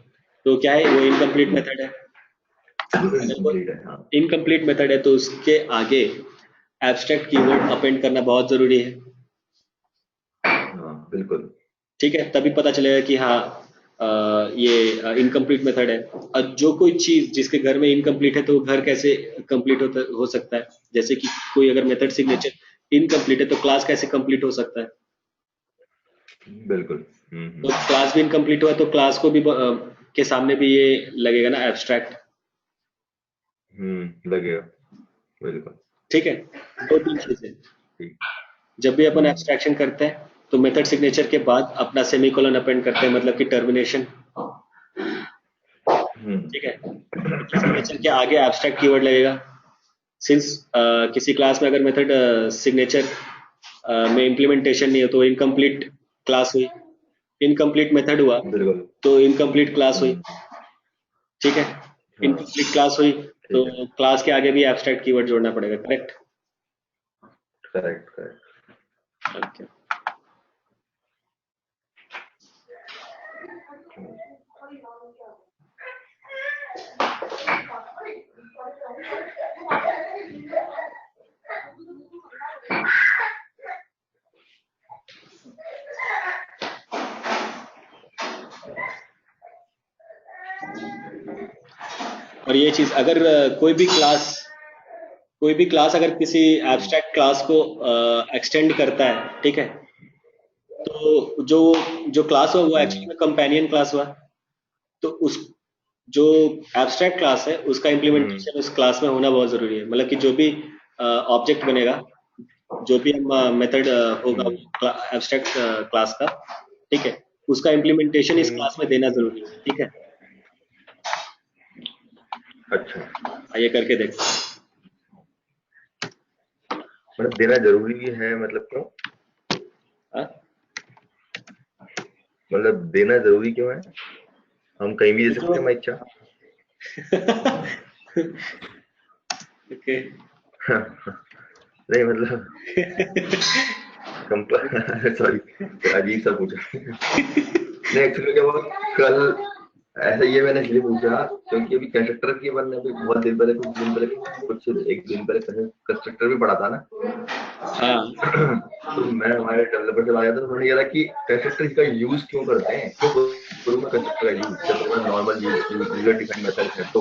Speaker 2: तो क्या है, वो इनकम्प्लीट मेथड है। अगर वो
Speaker 1: इनकम्प्लीट है, हाँ,
Speaker 2: इनकम्प्लीट मेथड है तो उसके आगे एब्स्ट्रैक्ट कीवर्ड अपेंड करना बहुत जरूरी है,
Speaker 1: हाँ, बिल्कुल।
Speaker 2: ठीक है। तभी पता चलेगा कि हाँ ये इनकम्प्लीट मेथड है। और जो कोई चीज जिसके घर में इनकम्प्लीट है तो वो घर कैसे कंप्लीट हो सकता है, जैसे कि कोई अगर मेथड सिग्नेचर इनकम्प्लीट है तो क्लास कैसे कंप्लीट हो सकता है।
Speaker 1: बिल्कुल।
Speaker 2: तो क्लास भी इनकम्प्लीट हुआ तो क्लास को भी के सामने भी ये लगेगा ना एब्स्ट्रैक्ट,
Speaker 1: लगेगा, बिल्कुल।
Speaker 2: ठीक है। दो तीन चीजें,
Speaker 1: ठीक।
Speaker 2: जब भी अपन
Speaker 1: हम्म,
Speaker 2: एब्स्ट्रैक्शन करते हैं तो मेथड सिग्नेचर के बाद अपना सेमीकोलन अपेंड करते हैं, मतलब कि टर्मिनेशन, ठीक है। मेथड सिग्नेचर के आगे एब्स्ट्रैक्ट कीवर्ड लगेगा। सिंस किसी क्लास में अगर मेथड सिग्नेचर में इम्प्लीमेंटेशन नहीं हो तो इनकम्प्लीट क्लास हुई, इनकम्प्लीट मेथड हुआ
Speaker 1: बिल्कुल।
Speaker 2: तो इनकम्प्लीट क्लास हुई, ठीक है।
Speaker 1: हाँ,
Speaker 2: इनकम्प्लीट क्लास हुई तो
Speaker 1: ठीक है।
Speaker 2: क्लास के आगे भी एब्स्ट्रैक्ट कीवर्ड जोड़ना पड़ेगा, करेक्ट।
Speaker 1: Correct, correct.
Speaker 2: ओके। और ये चीज अगर कोई भी क्लास अगर किसी एब्स्ट्रैक्ट क्लास को एक्सटेंड करता है, ठीक है, तो जो जो क्लास हुआ वो एक्चुअली में कंपेनियन क्लास हुआ। तो उस जो एब्स्ट्रैक्ट क्लास है उसका इम्प्लीमेंटेशन उस क्लास में होना बहुत जरूरी है। मतलब कि जो भी ऑब्जेक्ट बनेगा, जो भी हम मेथड होगा एब्स्ट्रैक्ट क्लास का, ठीक है, उसका इम्प्लीमेंटेशन इस क्लास में देना जरूरी है, ठीक है।
Speaker 1: अच्छा,
Speaker 2: ये करके देखो।
Speaker 1: मतलब देना जरूरी भी है, मतलब क्यों?
Speaker 2: हाँ?
Speaker 1: मतलब देना जरूरी क्यों है? हम कहीं भी दे सकते हैं हमारी इच्छा।
Speaker 2: ओके।
Speaker 1: नहीं मतलब सॉरी, अजीब सा पूछा। नहीं एक्चुअली क्या हुआ कल, ऐसा ये मैंने इसलिए पूछा क्योंकि अभी कंस्ट्रक्टर की अपन ने अभी बहुत दिन पहले कुछ एक दिन पहले कंस्ट्रक्टर भी पढ़ा था ना।
Speaker 2: हाँ।
Speaker 1: तो मैं हमारे डेवलपर से आया था, तो उन्होंने कहा कि कंस्ट्रक्टर का यूज क्यों करते हैं, क्यों करूँ मैं कंस्ट्रक्टर का यूज जब हमारा नॉर्मल यूजर डिफाइंड मेथड है। तो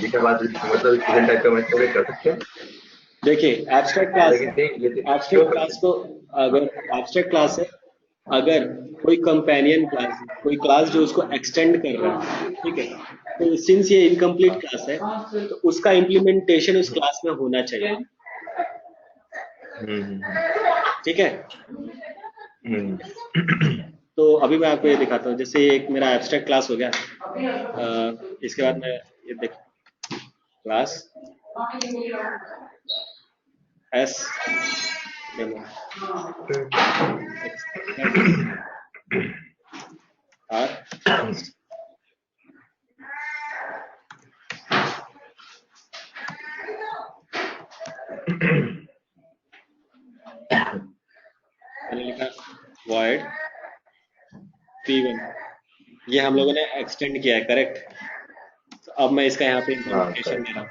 Speaker 1: ये क्या बात, मतलब इस टाइप का मेथड कर सकते हैं।
Speaker 2: देखिए एब्स्ट्रैक्ट क्लास है,
Speaker 1: लेकिन नहीं ये क्यों
Speaker 2: एब्स्ट्रैक्ट
Speaker 1: करते
Speaker 2: क्लास
Speaker 1: हैं?
Speaker 2: को, अगर एब्स्ट्रैक्ट क्लास है, अगर कोई कंपेनियन क्लास, कोई क्लास जो उसको एक्सटेंड कर रहा है, ठीक है, तो सिंस ये इनकम्प्लीट क्लास है तो उसका इम्प्लीमेंटेशन उस क्लास में होना चाहिए, ठीक है। तो अभी मैं आपको ये दिखाता हूँ, जैसे एक मेरा एब्स्ट्रैक्ट क्लास हो गया। इसके बाद मैं ये देख क्लास एस डेमो आर मैंने लिखा void p1, ये हम लोगों ने एक्सटेंड किया है, करेक्ट। तो अब मैं इसका यहाँ पे इम्प्लीमेंटेशन दे रहा हूँ।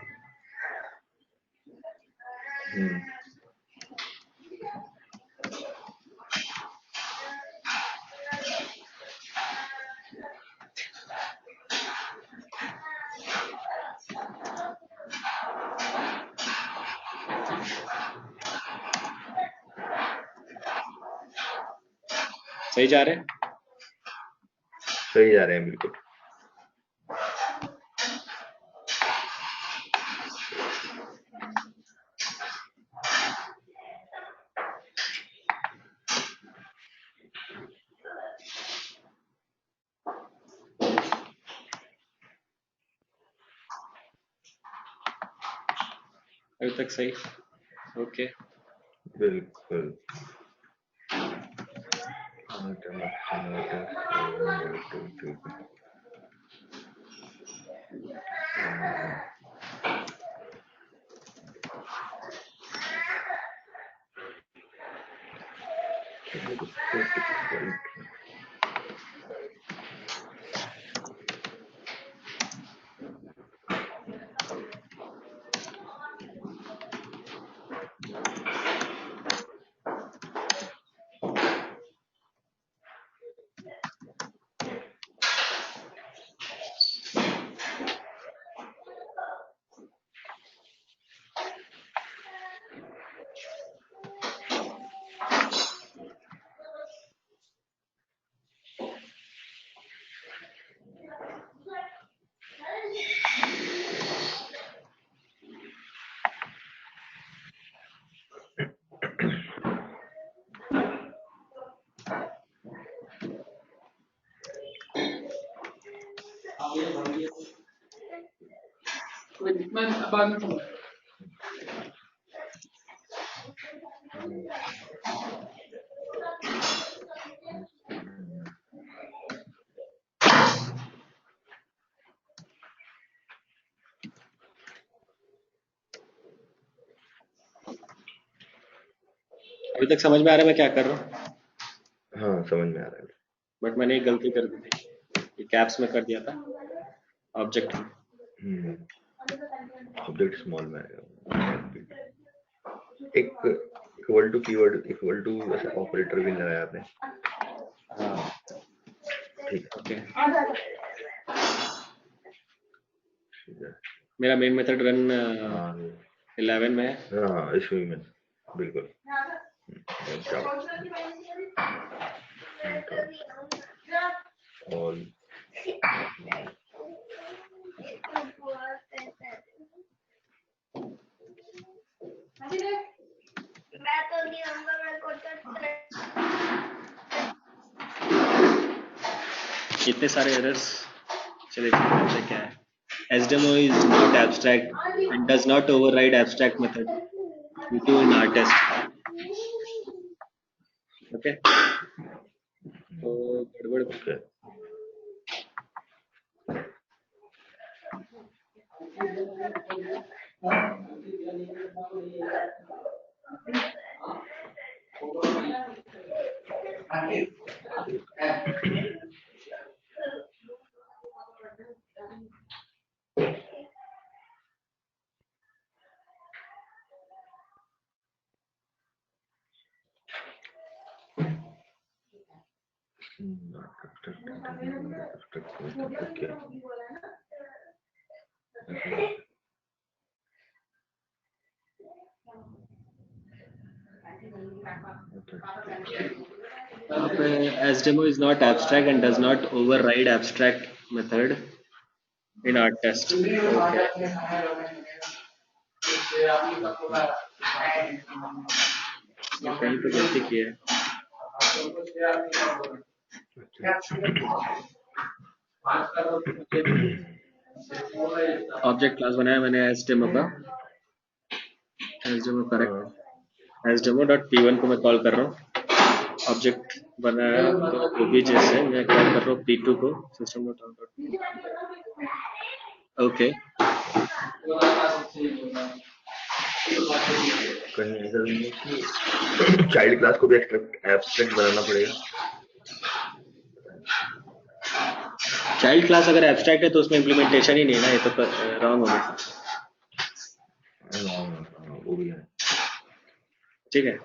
Speaker 2: सही जा रहे हैं?
Speaker 1: सही जा रहे हैं बिल्कुल।
Speaker 2: अभी तक सही, ओके।
Speaker 1: बिल्कुल।
Speaker 2: अभी तक समझ में आ रहा है मैं क्या कर रहा हूँ?
Speaker 1: हाँ समझ में आ रहा है।
Speaker 2: बट मैंने एक गलती कर दी थी, ये कैप्स में कर दिया था ऑब्जेक्ट।
Speaker 1: ऑब्जेक्ट स्मॉल में आएगा। एक equal to keyword equal to वैसे ऑपरेटर भी लगाया आपने।
Speaker 2: हाँ
Speaker 1: ठीक
Speaker 2: ओके। मेरा मेन मेथड रन
Speaker 1: हाँ
Speaker 2: 11 में है।
Speaker 1: हाँ इसमें में बिल्कुल ऑल
Speaker 2: इतने सारे एरर्स। चलिए देखते हैं क्या है। SDemo is not abstract and does not override abstract method due to in our test. Okay. तो गड़बड़
Speaker 1: okay
Speaker 2: SDemo is not abstract and does not override abstract method in our test. Okay. कहीं तो गलती की है। Object class बनाया मैंने SDemo का। SDemo correct. SDemo.p1 को मैं कॉल कर रहा हूँ। ऑब्जेक्ट बनाया तो obj से मैं कॉल कर रहा हूँ p2 को system.out। ओके
Speaker 1: कहीं ऐसा नहीं है कि चाइल्ड क्लास को भी एब्स्ट्रैक्ट बनाना पड़ेगा।
Speaker 2: चाइल्ड क्लास अगर एब्स्ट्रैक्ट है तो उसमें इम्प्लीमेंटेशन ही नहीं है ना, ये तो रॉन्ग हो गया।
Speaker 1: वो भी है।
Speaker 2: ठीक है।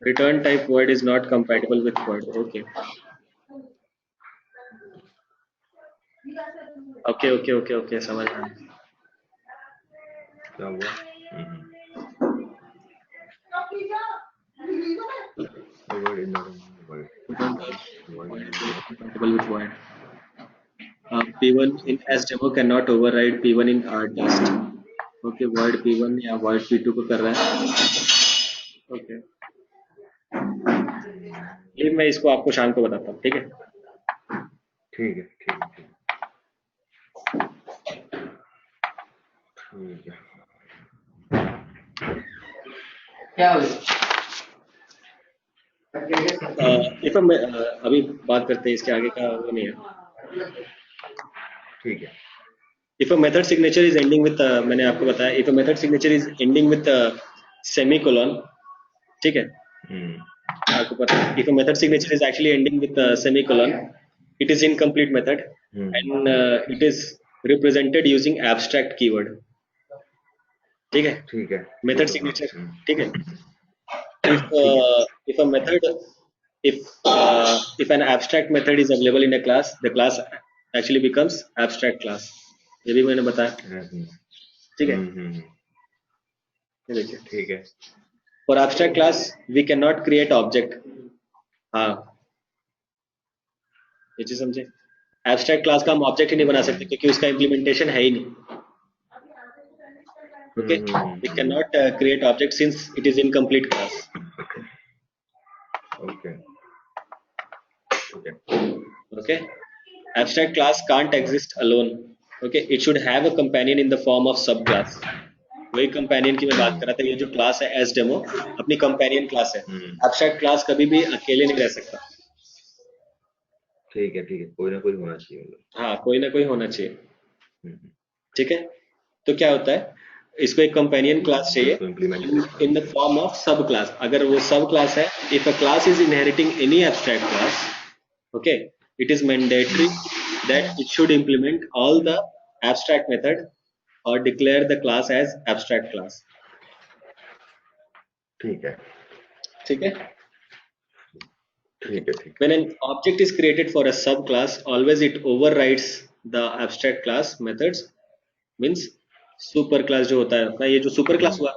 Speaker 2: Return type word is not compatible with word. Okay okay okay okay okay समझ रहा हूँ।
Speaker 1: क्या हुआ? word is not word.
Speaker 2: Compatible with word. P1 in SDemo cannot override P1 in our test. Okay, word P1 या word P2 को कर रहा है। Okay. ये मैं इसको आपको शाम को बताता हूँ। ठीक है
Speaker 1: ठीक है ठीक है ठीक है।
Speaker 3: क्या हुआ?
Speaker 2: अभी बात करते हैं इसके आगे का, वो नहीं है।
Speaker 1: ठीक है।
Speaker 2: If a method signature is ending with मैंने आपको बताया, if a method signature is ending with semicolon, ठीक है आपको पता है, if a method signature is actually ending with semicolon, it is incomplete method and it is represented using abstract keyword. ठीक है
Speaker 1: ठीक है।
Speaker 2: method signature ठीक है। if a method if an abstract method is available in a class, the class actually becomes abstract class. ये भी मैंने बताया। ठीक है ये देखिए
Speaker 1: ठीक है।
Speaker 2: For abstract class we cannot create object। हाँ ये चीज समझे। abstract class का हम object ही नहीं बना सकते क्योंकि उसका implementation है ही नहीं। Okay, we cannot create object since it is incomplete class.
Speaker 1: Okay.
Speaker 2: Okay, abstract class can't exist alone. Okay, it should have a companion in the form of subclass. वही कंपेनियन की मैं बात कर रहा था। ये जो क्लास है SDemo अपनी कंपेनियन क्लास है। एब्स्ट्रैक्ट क्लास कभी भी अकेले नहीं रह सकता।
Speaker 1: ठीक है कोई ना कोई होना चाहिए।
Speaker 2: हाँ कोई ना कोई होना चाहिए। ठीक है तो क्या होता है, इसको एक कंपेनियन क्लास चाहिए in the form of sub class. अगर वो सब क्लास है, if a class is inheriting any abstract class, okay, it is mandatory that it should implement all the abstract method और declare the class as abstract class.
Speaker 1: ठीक है
Speaker 2: ठीक है
Speaker 1: ठीक है ठीक
Speaker 2: When an object is created for a subclass, always it overrides the abstract class methods. Means super class जो होता है अपना, ये जो सुपर
Speaker 1: है।
Speaker 2: क्लास हुआ,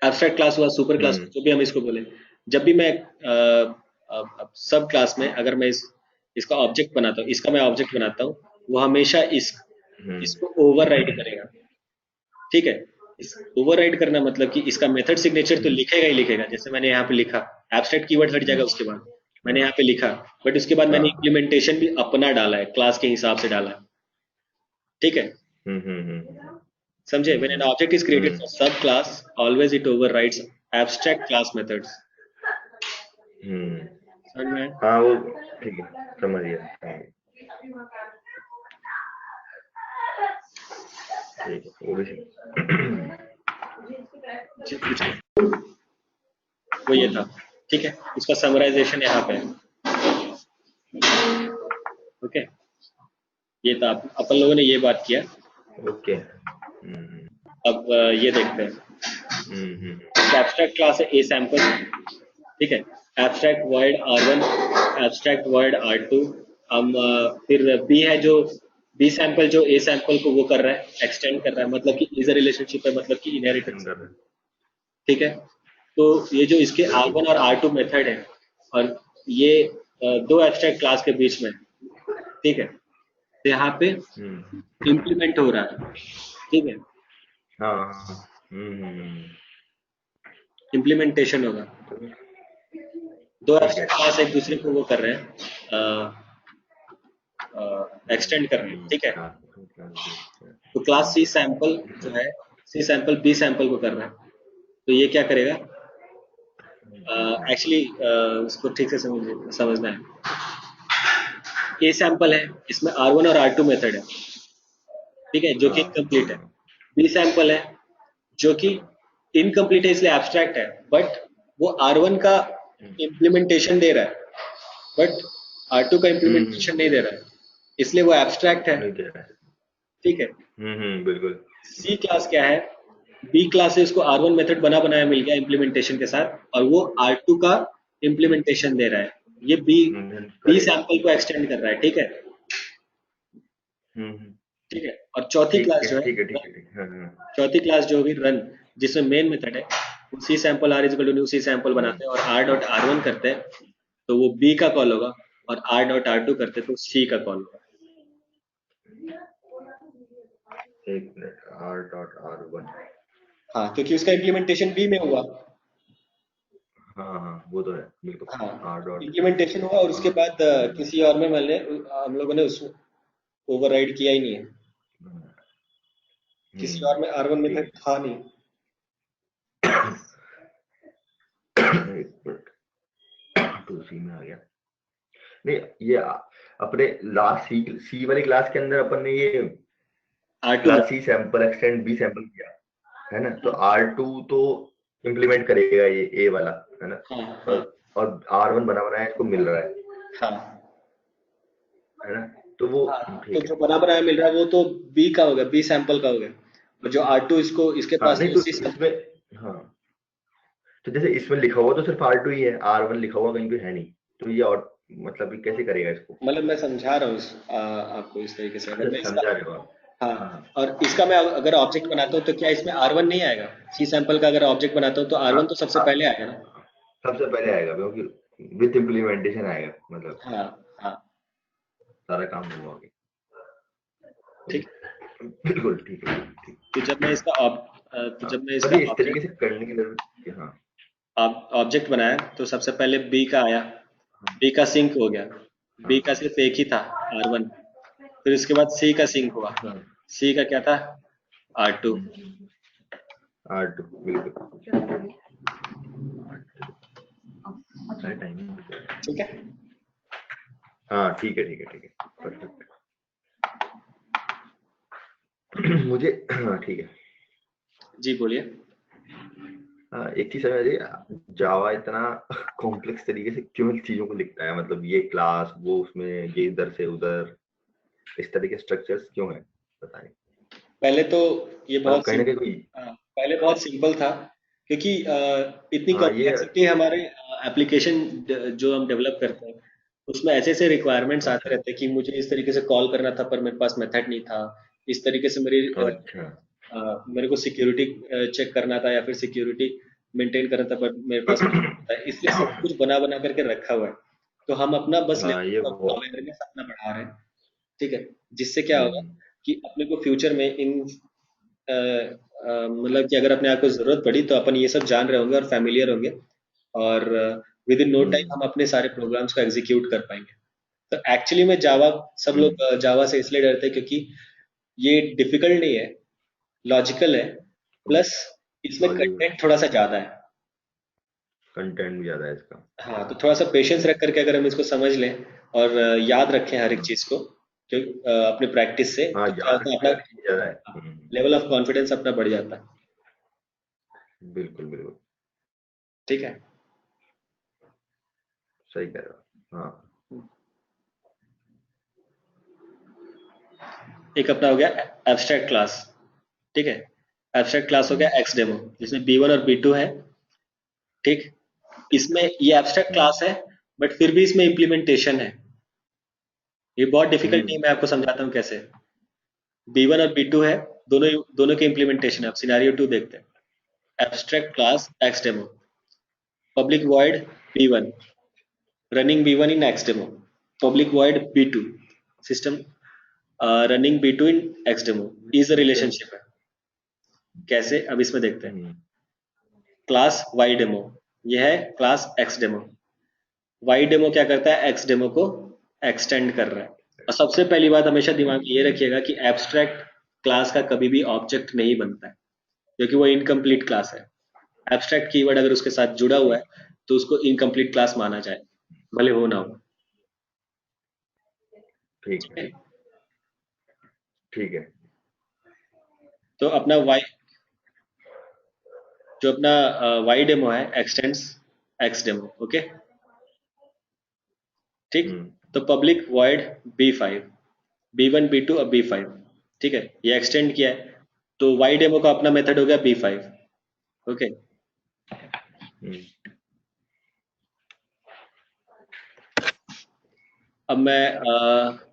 Speaker 2: एब्स्ट्रैक्ट क्लास हुआ, सुपर क्लास हुआ,
Speaker 1: हम्म
Speaker 2: जो भी हम इसको बोले, जब भी मैं सब क्लास में अगर मैं इसका ऑब्जेक्ट बनाता हूँ, इसका मैं ऑब्जेक्ट बनाता हूँ, वो हमेशा
Speaker 1: हम्म
Speaker 2: इसको ओवरराइड करेगा। ठीक है, इस ओवरराइड करना मतलब कि इसका मेथड सिग्नेचर तो
Speaker 1: हम्म
Speaker 2: लिखेगा ही लिखेगा। जैसे मैंने यहाँ पे लिखा, एब्स्ट्रैक्ट कीवर्ड हट जाएगा
Speaker 1: हम्म,
Speaker 2: उसके बाद, मैंने
Speaker 1: हाँ
Speaker 2: यहाँ पे लिखा, बट उसके बाद मैंने
Speaker 1: हाँ
Speaker 2: इम्प्लीमेंटेशन भी अपना डाला है, क्लास के हिसाब से डाला है। ठीक है,
Speaker 1: हम्म हम्म हम्म
Speaker 2: समझे? When an object is created
Speaker 1: hmm
Speaker 2: for subclass, always it overrides abstract class methods.
Speaker 1: हम्म,
Speaker 2: समझ में आया?
Speaker 1: हाँ वो ठीक है, समझ गया। हाँ, ठीक है वो भी
Speaker 2: जी, पूछो। वो ये था। ठीक है, उसका समराइजेशन यहाँ पे है। ओके, ये था, अपन लोगों ने ये बात किया।
Speaker 1: ओके।
Speaker 2: अब ये देखते हैं।
Speaker 1: हम्म
Speaker 2: एब्स्ट्रैक्ट क्लास है ए सैंपल। ठीक है, abstract word R1, abstract word R2। हम फिर बी है जो बी सैंपल, जो ए सैंपल को वो कर रहा है, एक्सटेंड कर रहा है, मतलब कि इज रिलेशनशिप है, मतलब कि इनहेरिटेंस।
Speaker 1: कर रहे
Speaker 2: ठीक है, तो ये जो इसके
Speaker 1: बिल्कुल।
Speaker 2: R1 और R2 मेथड है, और ये दो एब्स्ट्रैक्ट क्लास के बीच में, ठीक है, तो यहाँ पे
Speaker 1: हम्म
Speaker 2: इम्प्लीमेंट हो रहा है। ठीक है,
Speaker 1: हाँ हाँ हम्म,
Speaker 2: इम्प्लीमेंटेशन होगा। दो
Speaker 1: ठीक है
Speaker 2: एब्स्ट्रैक्ट क्लास एक दूसरे
Speaker 1: ठीक
Speaker 2: को
Speaker 1: है।
Speaker 2: वो कर रहे हैं, एक्सटेंड कर रहे हैं। ठीक है, तो क्लास सी सैंपल जो है, सी सैंपल बी सैंपल को कर रहा है, तो ये क्या करेगा? एक्चुअली इसको ठीक से समझना है। ए सैंपल है, इसमें R1 और R2 मेथड है। ठीक है, जो कि
Speaker 1: हाँ
Speaker 2: इनकम्प्लीट है।
Speaker 1: हाँ
Speaker 2: बी सैंपल है जो कि इनकम्प्लीट है, इसलिए एब्स्ट्रैक्ट है, बट वो R1 का इम्प्लीमेंटेशन दे रहा है, बट R2 का इम्प्लीमेंटेशन नहीं दे रहा है, इसलिए वो एब्स्ट्रैक्ट है।
Speaker 1: नहीं दे रहा है।
Speaker 2: ठीक है,
Speaker 1: बिल्कुल।
Speaker 2: सी क्लास क्या है? बी क्लास से उसको R1 मेथड बना बनाया मिल गया इम्प्लीमेंटेशन के साथ, और वो R2 का इम्प्लीमेंटेशन दे रहा है। ये बी
Speaker 1: करेगा।
Speaker 2: सैंपल को एक्सटेंड कर रहा है। ठीक है,
Speaker 1: हम्म,
Speaker 2: ठीक है, और चौथी
Speaker 1: ठीक
Speaker 2: क्लास
Speaker 1: है
Speaker 2: जो
Speaker 1: ठीक है
Speaker 2: है,
Speaker 1: ठीक है ठीक है, हाँ
Speaker 2: चौथी क्लास जो होगी रन, जिसमें मेन मेथड है, वो C sample R is new C sample बनाते हैं और आर डॉट R1 करते हैं, तो वो बी का कॉल होगा, और आर डॉट R2 करते हैं तो सी का कॉल होगा।
Speaker 1: एक मिनट, R.R1।
Speaker 2: हाँ, क्योंकि उसका इम्प्लीमेंटेशन बी में हुआ।
Speaker 1: हाँ हाँ वो तो है बिल्कुल।
Speaker 2: हाँ,
Speaker 1: R डॉट
Speaker 2: इम्प्लीमेंटेशन हुआ, और उसके
Speaker 1: R
Speaker 2: बाद किसी और में हम लोगों ने उसको ओवरराइड किया ही नहीं है, किसी और में R1
Speaker 1: ठीक
Speaker 2: मेथड था नहीं।
Speaker 1: है। एक मिनट, तो सी में आ गया। नहीं ये अपने लास्ट सी सी वाली क्लास के अंदर अपन ने ये
Speaker 2: R2 में।
Speaker 1: Class C sample extend B sample किया है ना, तो R2 तो इम्प्लीमेंट करेगा ये ए वाला, है ना।
Speaker 2: हाँ हाँ
Speaker 1: और R1 बना बनाया इसको मिल रहा
Speaker 2: हाँ
Speaker 1: है ना, तो वो
Speaker 2: हाँ, तो
Speaker 1: ठीक है।
Speaker 2: जो बना बनाया मिल रहा है वो तो बी का हो गया, बी सैंपल का हो गया, और जो R2 इसको इसके
Speaker 1: हाँ
Speaker 2: पास
Speaker 1: नहीं
Speaker 2: है
Speaker 1: तो
Speaker 2: सी सैंपल।
Speaker 1: इसमें, हाँ तो जैसे इसमें लिखा हुआ तो सिर्फ R2 ही है, R1 लिखा हुआ कहीं पे है नहीं, तो ये और मतलब ये कैसे करेगा इसको?
Speaker 2: मतलब मैं समझा रहा हूँ आपको इस तरीके से, अगर
Speaker 1: अच्छा
Speaker 2: मैं इसका,
Speaker 1: समझा रहे हो आप।
Speaker 2: हाँ,
Speaker 1: हाँ हाँ
Speaker 2: और इसका मैं अगर ऑब्जेक्ट बनाता हूँ तो क्या इसमें R1 नहीं आएगा? सी सैंपल का अगर ऑब्जेक्ट बनाता हूँ तो
Speaker 1: हाँ
Speaker 2: R1 तो सबसे
Speaker 1: हाँ,
Speaker 2: पहले आएगा ना।
Speaker 1: सबसे पहले आएगा क्योंकि विथ इम्प्लीमेंटेशन आएगा, मतलब
Speaker 2: हाँ हाँ,
Speaker 1: सारा काम हुआ आगे।
Speaker 2: ठीक।
Speaker 1: बिल्कुल ठीक है ठीक।
Speaker 2: तो जब मैं इसका तो
Speaker 1: हाँ
Speaker 2: जब मैं
Speaker 1: पर
Speaker 2: इसका
Speaker 1: ये इस तरीके से करने की जरूरत है, हाँ
Speaker 2: ऑब्जेक्ट बनाया तो सबसे पहले बी का आया, बी का सिंक हो गया,
Speaker 1: हाँ
Speaker 2: बी का सिर्फ एक ही था R1, फिर उसके बाद सी का सिंक हुआ,
Speaker 1: हाँ
Speaker 2: सी का क्या था? R2।
Speaker 1: R2 बिल्कुल। सारे टाइमिंग,
Speaker 2: ठीक है,
Speaker 1: हाँ ठीक है ठीक है ठीक है परफेक्ट। मुझे हाँ ठीक है।
Speaker 2: जी बोलिए।
Speaker 1: हाँ एक चीज समझ आइए, जावा इतना कॉम्प्लेक्स तरीके से क्यों चीजों को लिखता है, मतलब ये क्लास वो उसमें ये इधर से उधर, इस तरह के स्ट्रक्चर्स क्यों है, बताएं।
Speaker 2: पहले तो ये
Speaker 1: मतलब
Speaker 2: बहुत
Speaker 1: कहीं ना कहीं
Speaker 2: सिंपल,
Speaker 1: कोई
Speaker 2: हाँ, पहले बहुत सिंपल था क्योंकि इतनी
Speaker 1: हाँ ये
Speaker 2: कॉम्प्लेक्सिटी हमारे एप्लीकेशन जो हम डेवलप करते हैं उसमें ऐसे ऐसे रिक्वायरमेंट्स आते
Speaker 1: अच्छा
Speaker 2: रहते हैं कि मुझे इस तरीके से कॉल करना था पर मेरे पास मेथड नहीं था, इस तरीके से
Speaker 1: अच्छा।
Speaker 2: मेरे को सिक्योरिटी चेक करना था या फिर सिक्योरिटी मेंटेन करना था पर मेरे पास method नहीं था, इसलिए सब कुछ बना बना करके रखा हुआ है। तो हम अपना बस
Speaker 1: हाँ ये
Speaker 2: लेवल ऑफ
Speaker 1: वो।
Speaker 2: अवेयरनेस अपना बढ़ा रहे हैं, ठीक है, जिससे क्या होगा
Speaker 1: हम्म
Speaker 2: कि अपने को फ्यूचर में इन मतलब कि अगर अपने आप को जरूरत पड़ी तो अपन ये सब जान रहे होंगे और फैमिलियर होंगे, और विद इन नो टाइम
Speaker 1: हम्म
Speaker 2: हम अपने सारे प्रोग्राम्स को एग्जीक्यूट कर पाएंगे। तो एक्चुअली में जावा, सब
Speaker 1: हम्म।
Speaker 2: लोग जावा से इसलिए डरते हैं क्योंकि ये डिफिकल्ट नहीं है, लॉजिकल है, प्लस इसमें
Speaker 1: लॉजिक
Speaker 2: कंटेंट थोड़ा सा ज्यादा है।
Speaker 1: कंटेंट भी ज्यादा है इसका।
Speaker 2: हाँ, तो थोड़ा सा पेशेंस रख करके अगर हम इसको समझ लें और याद रखें हर एक
Speaker 1: हम्म,
Speaker 2: चीज को, जो अपने प्रैक्टिस से,
Speaker 1: हाँ
Speaker 2: तो क्या
Speaker 1: याद
Speaker 2: होता है
Speaker 1: रखने
Speaker 2: अपना
Speaker 1: वाली चीज ज्यादा है।
Speaker 2: लेवल ऑफ कॉन्फिडेंस अपना बढ़ जाता है।
Speaker 1: बिल्कुल बिल्कुल।
Speaker 2: ठीक है।
Speaker 1: सही कह रहे हो हाँ।
Speaker 2: एक अपना हो गया एब्स्ट्रैक्ट क्लास, ठीक है, एब्स्ट्रैक्ट क्लास हो गया
Speaker 1: हम्म
Speaker 2: एक्स डेमो, जिसमें B1 और B2 है, ठीक। इसमें ये एब्स्ट्रैक्ट
Speaker 1: हम्म
Speaker 2: क्लास है बट फिर भी इसमें इम्प्लीमेंटेशन है। ये बहुत डिफिकल्ट नहीं है,
Speaker 1: हम्म
Speaker 2: मैं आपको समझाता हूँ कैसे। B1 और B2 है, दोनों दोनों के इम्प्लीमेंटेशन है। अब सिनेरियो 2 देखते हैं। Abstract class X demo, public void B1, running B1 in x demo, public void B2, system running B2 in x demo is the
Speaker 1: system.
Speaker 2: Relationship है। कैसे, अब इसमें देखते हैं।
Speaker 1: हम्म
Speaker 2: क्लास वाई डेमो, यह है class X demo. Y demo क्या करता है, एक्स डेमो को एक्सटेंड कर रहा है। और सबसे पहली बात हमेशा दिमाग में ये रखिएगा कि एब्स्ट्रैक्ट क्लास का कभी भी ऑब्जेक्ट नहीं बनता है, क्योंकि वो इनकम्प्लीट क्लास है। एब्स्ट्रैक्ट कीवर्ड अगर उसके साथ जुड़ा हुआ
Speaker 1: ठीक
Speaker 2: है तो उसको इनकम्प्लीट क्लास माना जाए, भले हो ना हो।
Speaker 1: ठीक
Speaker 2: ठीक
Speaker 1: है।
Speaker 2: है?
Speaker 1: ठीक है।
Speaker 2: तो अपना वाई, जो अपना वाई डेमो है एक्सटेंड्स एक्स डेमो, ओके, ठीक।
Speaker 1: हम्म
Speaker 2: तो public void B5, B1 B2 अब B5, ठीक है, ये एक्सटेंड किया है, तो वाई डेमो का अपना मेथड हो गया B5, ओके।
Speaker 1: हम्म
Speaker 2: अब मैं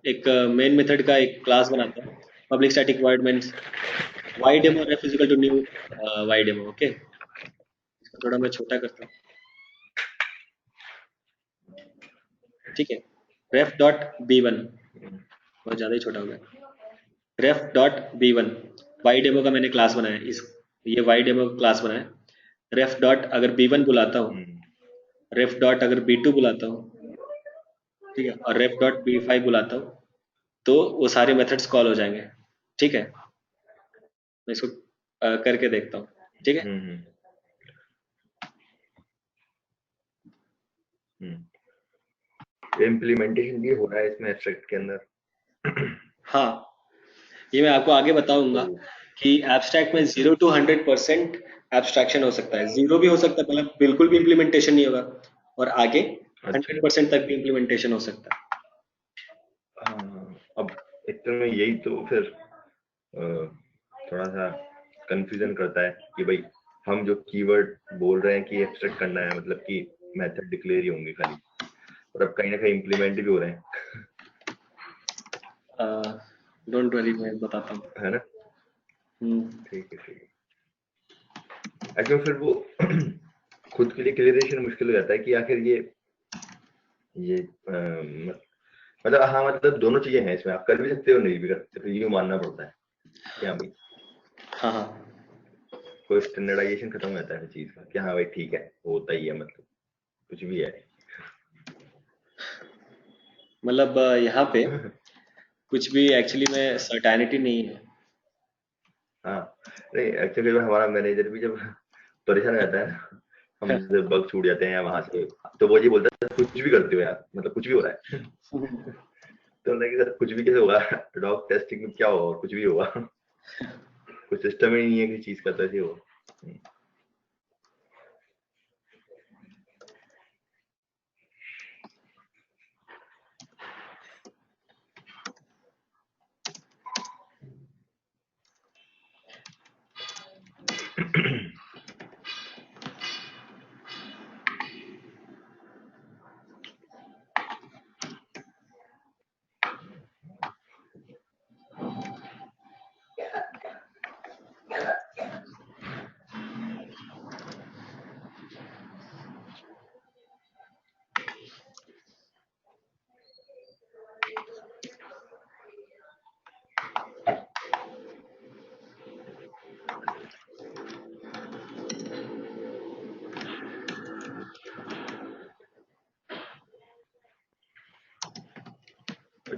Speaker 2: एक मेन मेथड का एक क्लास बनाता हूँ, public static void means Y demo ref is equal to new Y demo, okay. इसको थोड़ा मैं छोटा करता हूँ, ठीक है। रेफ डॉट B1, बहुत ज्यादा ही छोटा हो गया। रेफ डॉट B1, वाई डेमो का मैंने क्लास बनाया, इस ये वाई डेमो का क्लास बनाया। रेफ डॉट अगर B1 बुलाता हूँ,
Speaker 1: हम्म
Speaker 2: रेफ डॉट अगर B2 बुलाता हूँ, ठीक है, और रेफ डॉट B5 बुलाता हूँ, तो वो सारे मेथड्स कॉल हो जाएंगे, ठीक है। मैं इसको करके देखता हूँ, ठीक है।
Speaker 1: हम्म इम्प्लीमेंटेशन भी हो रहा है इसमें एब्स्ट्रैक्ट के अंदर।
Speaker 2: हाँ, ये मैं आपको आगे
Speaker 1: तो
Speaker 2: बताऊंगा कि एब्स्ट्रैक्ट में
Speaker 1: अच्छा
Speaker 2: 0 to 100% एब्स्ट्रैक्शन हो सकता है, जीरो भी हो सकता है, मतलब बिल्कुल भी इम्प्लीमेंटेशन नहीं होगा, और आगे
Speaker 1: अच्छा।
Speaker 2: 100% तक भी इम्प्लीमेंटेशन हो सकता है।
Speaker 1: हाँ अब एक तो में यही तो फिर थोड़ा सा कंफ्यूजन करता है कि भाई हम जो कीवर्ड बोल रहे हैं कि एब्स्ट्रैक्ट करना है मतलब कि मेथड डिक्लेयर ही होंगे खाली, और अब कहीं ना कहीं इम्प्लीमेंट भी हो रहे हैं।
Speaker 2: डोंट वरी, मैं बताता हूँ।
Speaker 1: है ना।
Speaker 2: हम्म,
Speaker 1: ठीक है ठीक है। एक्चुअली फिर वो खुद के लिए क्लियरेशन मुश्किल हो जाता है कि आखिर ये मतलब हाँ मतलब दोनों चीजें हैं इसमें, आप कर भी सकते हो नहीं भी कर सकते, तो ये मानना पड़ता है कि हाँ भाई
Speaker 2: हाँ हाँ,
Speaker 1: कोई स्टैंडर्डाइजेशन खत्म हो जाता है हर चीज का कि हाँ भाई ठीक है होता ही है मतलब कुछ भी है।
Speaker 2: मतलब यहाँ पे कुछ भी एक्चुअली में सर्टेनिटी नहीं है।
Speaker 1: हाँ नहीं एक्चुअली हमारा मैनेजर भी जब परेशान हो जाता है ना, हम जब बग छूट जाते हैं वहां से, तो वो ये बोलता है कुछ भी करते हो यार मतलब कुछ भी हो रहा है। तो हमने कहा, सर कुछ भी कैसे होगा, डॉग टेस्टिंग में क्या होगा और कुछ भी होगा, कुछ सिस्टम ही नहीं है किसी चीज का तो ऐसे हो।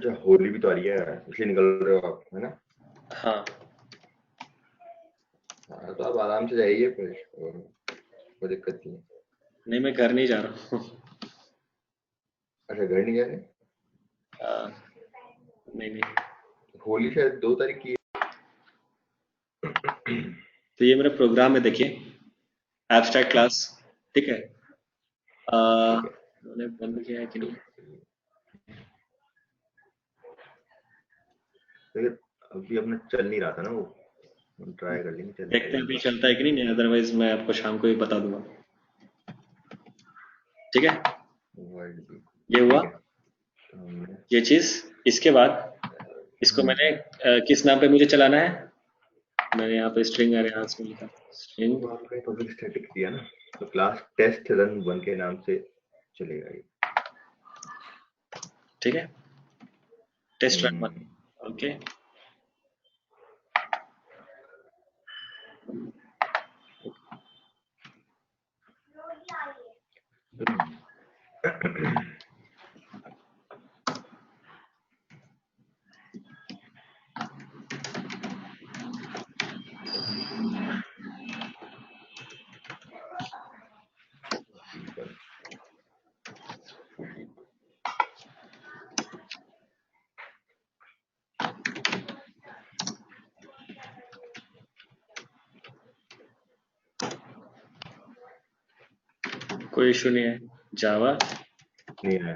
Speaker 1: अच्छा होली भी तो आ रही है, इसलिए निकल रहे हो आप, है ना?
Speaker 2: हाँ
Speaker 1: हाँ, तो आप आराम से जाइए फिर, और कोई दिक्कत नहीं है।
Speaker 2: नहीं, मैं घर नहीं जा रहा हूँ।
Speaker 1: अच्छा घर नहीं जा रहे?
Speaker 2: नहीं नहीं,
Speaker 1: होली शायद 2 तारीख की
Speaker 2: तो ये मेरा प्रोग्राम है, देखिए, एब्स्ट्रैक्ट क्लास, ठीक है।
Speaker 1: ठीक है।
Speaker 2: मैंने बंद किया है कि नहीं?
Speaker 1: लेकिन अभी अपना चल नहीं रहा था ना वो, हम ट्राई कर लेंगे, चलता है
Speaker 2: देखते हैं
Speaker 1: एक
Speaker 2: अभी
Speaker 1: बार।
Speaker 2: चलता है कि नहीं, अदरवाइज मैं आपको शाम को ही बता दूंगा, ठीक है।
Speaker 1: वर्ल्ड भी
Speaker 2: ये हुआ,
Speaker 1: ठीक है। तो हमने
Speaker 2: ये चीज। इसके बाद इसको मैंने
Speaker 1: हम्म,
Speaker 2: किस नाम पे मुझे चलाना है? मैंने यहाँ पे स्ट्रिंग अरेज में लिखा, स्ट्रिंग,
Speaker 1: वो आपने पब्लिक स्टैटिक दिया ना, तो क्लास टेस्ट रन 1 के नाम से चलेगा ये।
Speaker 2: ठीक है, टेस्ट रन
Speaker 1: हम्म,
Speaker 2: 1, ओके। कोई इशू नहीं है, जावा।
Speaker 1: नहीं है।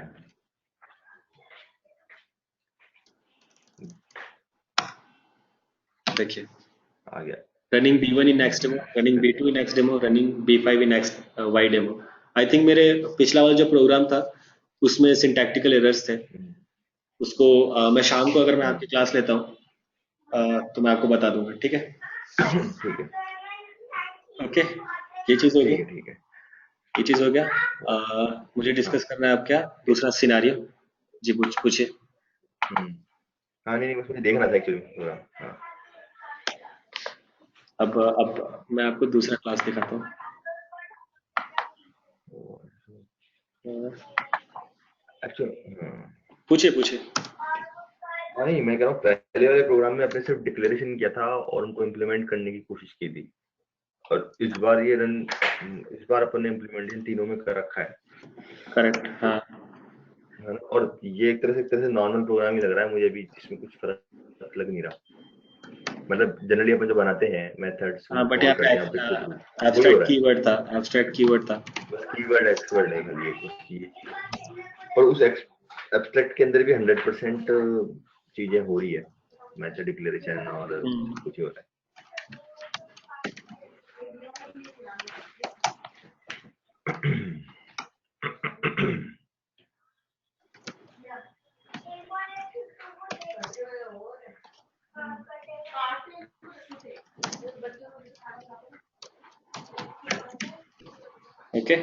Speaker 2: देखिए,
Speaker 1: आ गया।
Speaker 2: Running B1 in next demo, running B2 in next demo, running B5 in next Y demo. I think मेरे पिछला वाला जो प्रोग्राम था उसमें सिंटैक्टिकल एरर्स थे,
Speaker 1: हम्म,
Speaker 2: उसको मैं शाम को अगर मैं
Speaker 1: हम्म,
Speaker 2: आपकी क्लास लेता हूँ तो मैं आपको बता दूंगा, ठीक है।
Speaker 1: ठीक है।
Speaker 2: ओके, ये चीज हो गया,
Speaker 1: ठीक है। ठीक है।
Speaker 2: ये चीज हो गया। मुझे
Speaker 1: हाँ।
Speaker 2: डिस्कस करना है अब क्या, दूसरा सिनारियो। जी पूछिए।
Speaker 1: हम्म। हाँ नहीं नहीं, बस मुझे देखना था एक्चुअली पूरा। हाँ।
Speaker 2: अब मैं आपको दूसरा क्लास दिखाता हूँ।
Speaker 1: एक्चुअली हाँ।
Speaker 2: पूछिए पूछिए।
Speaker 1: हाँ, नहीं मैं कह रहा हूँ पहले वाले प्रोग्राम में आपने सिर्फ डिक्लेरेशन किया था और उनको इम्प्लीमेंट करने की कोशिश की थी, और इस बार अपन ने इम्प्लीमेंटेशन तीनों में कर रखा
Speaker 2: करेक्ट, हाँ।
Speaker 1: है ना? और ये एक तरह से नॉर्मल प्रोग्राम ही लग रहा है मुझे भी, जिसमें कुछ फर्क लग नहीं रहा। मतलब जनरली अपन जो बनाते हैं मेथड्स
Speaker 2: हाँ,
Speaker 1: वो
Speaker 2: बट
Speaker 1: कॉल
Speaker 2: यहाँ पे
Speaker 1: करते हैं ऑब्जेक्ट के थ्रू, वही हो
Speaker 2: एब्स्ट्रैक्ट
Speaker 1: रहा है।
Speaker 2: कीवर्ड था, एब्स्ट्रैक्ट कीवर्ड था।
Speaker 1: बस कीवर्ड एक्सवर्ड है खाली एक, बस ये चीज। और उस एब्स्ट्रैक्ट के अंदर भी 100% चीजें हो रही है, मैथड डिक्लेरेशन और
Speaker 2: हम्म,
Speaker 1: सब कुछ ही हो रहा है।
Speaker 2: ओके,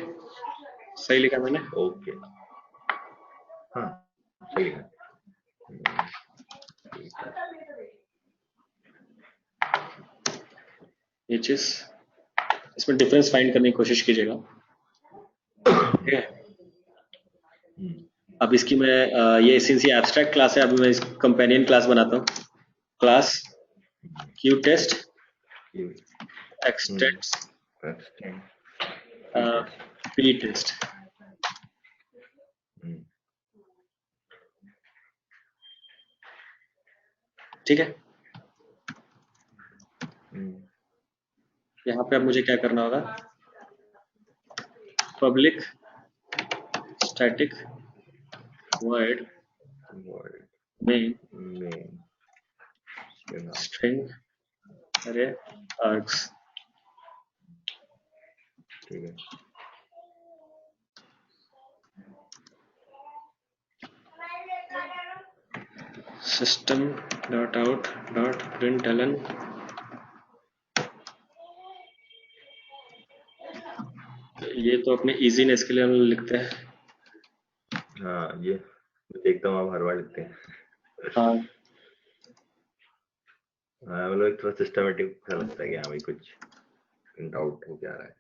Speaker 2: सही लिखा मैंने।
Speaker 1: ओके। हाँ सही है। हम्म, ठीक है।
Speaker 2: ये चीज, इसमें डिफरेंस फाइंड करने की कोशिश कीजिएगा, ठीक है।
Speaker 1: हम्म,
Speaker 2: अब इसकी मैं ये सिंस ये एब्स्ट्रैक्ट क्लास है, अभी मैं इस कंपेनियन क्लास बनाता हूँ। क्लास क्यू टेस्ट
Speaker 1: ये- हम्म,
Speaker 2: एक्सटेंड्स
Speaker 1: extend की टेस्ट।
Speaker 2: पी टेस्ट,
Speaker 1: हम्म,
Speaker 2: ठीक है।
Speaker 1: हम्म,
Speaker 2: यहाँ पे अब मुझे क्या करना होगा, public static void
Speaker 1: void
Speaker 2: main
Speaker 1: main string args।
Speaker 2: string array args,
Speaker 1: ठीक है।
Speaker 2: system dot out dot println। ये तो अपने इजीनेस के लिए हम लिखते हैं।
Speaker 1: हाँ ये मैं देखता हूँ आप हर बार लिखते हैं।
Speaker 2: हाँ,
Speaker 1: हाँ मतलब एक थोड़ा सिस्टमेटिक सा लगता है कि हाँ भाई कुछ डाउट हो क्या रहा है।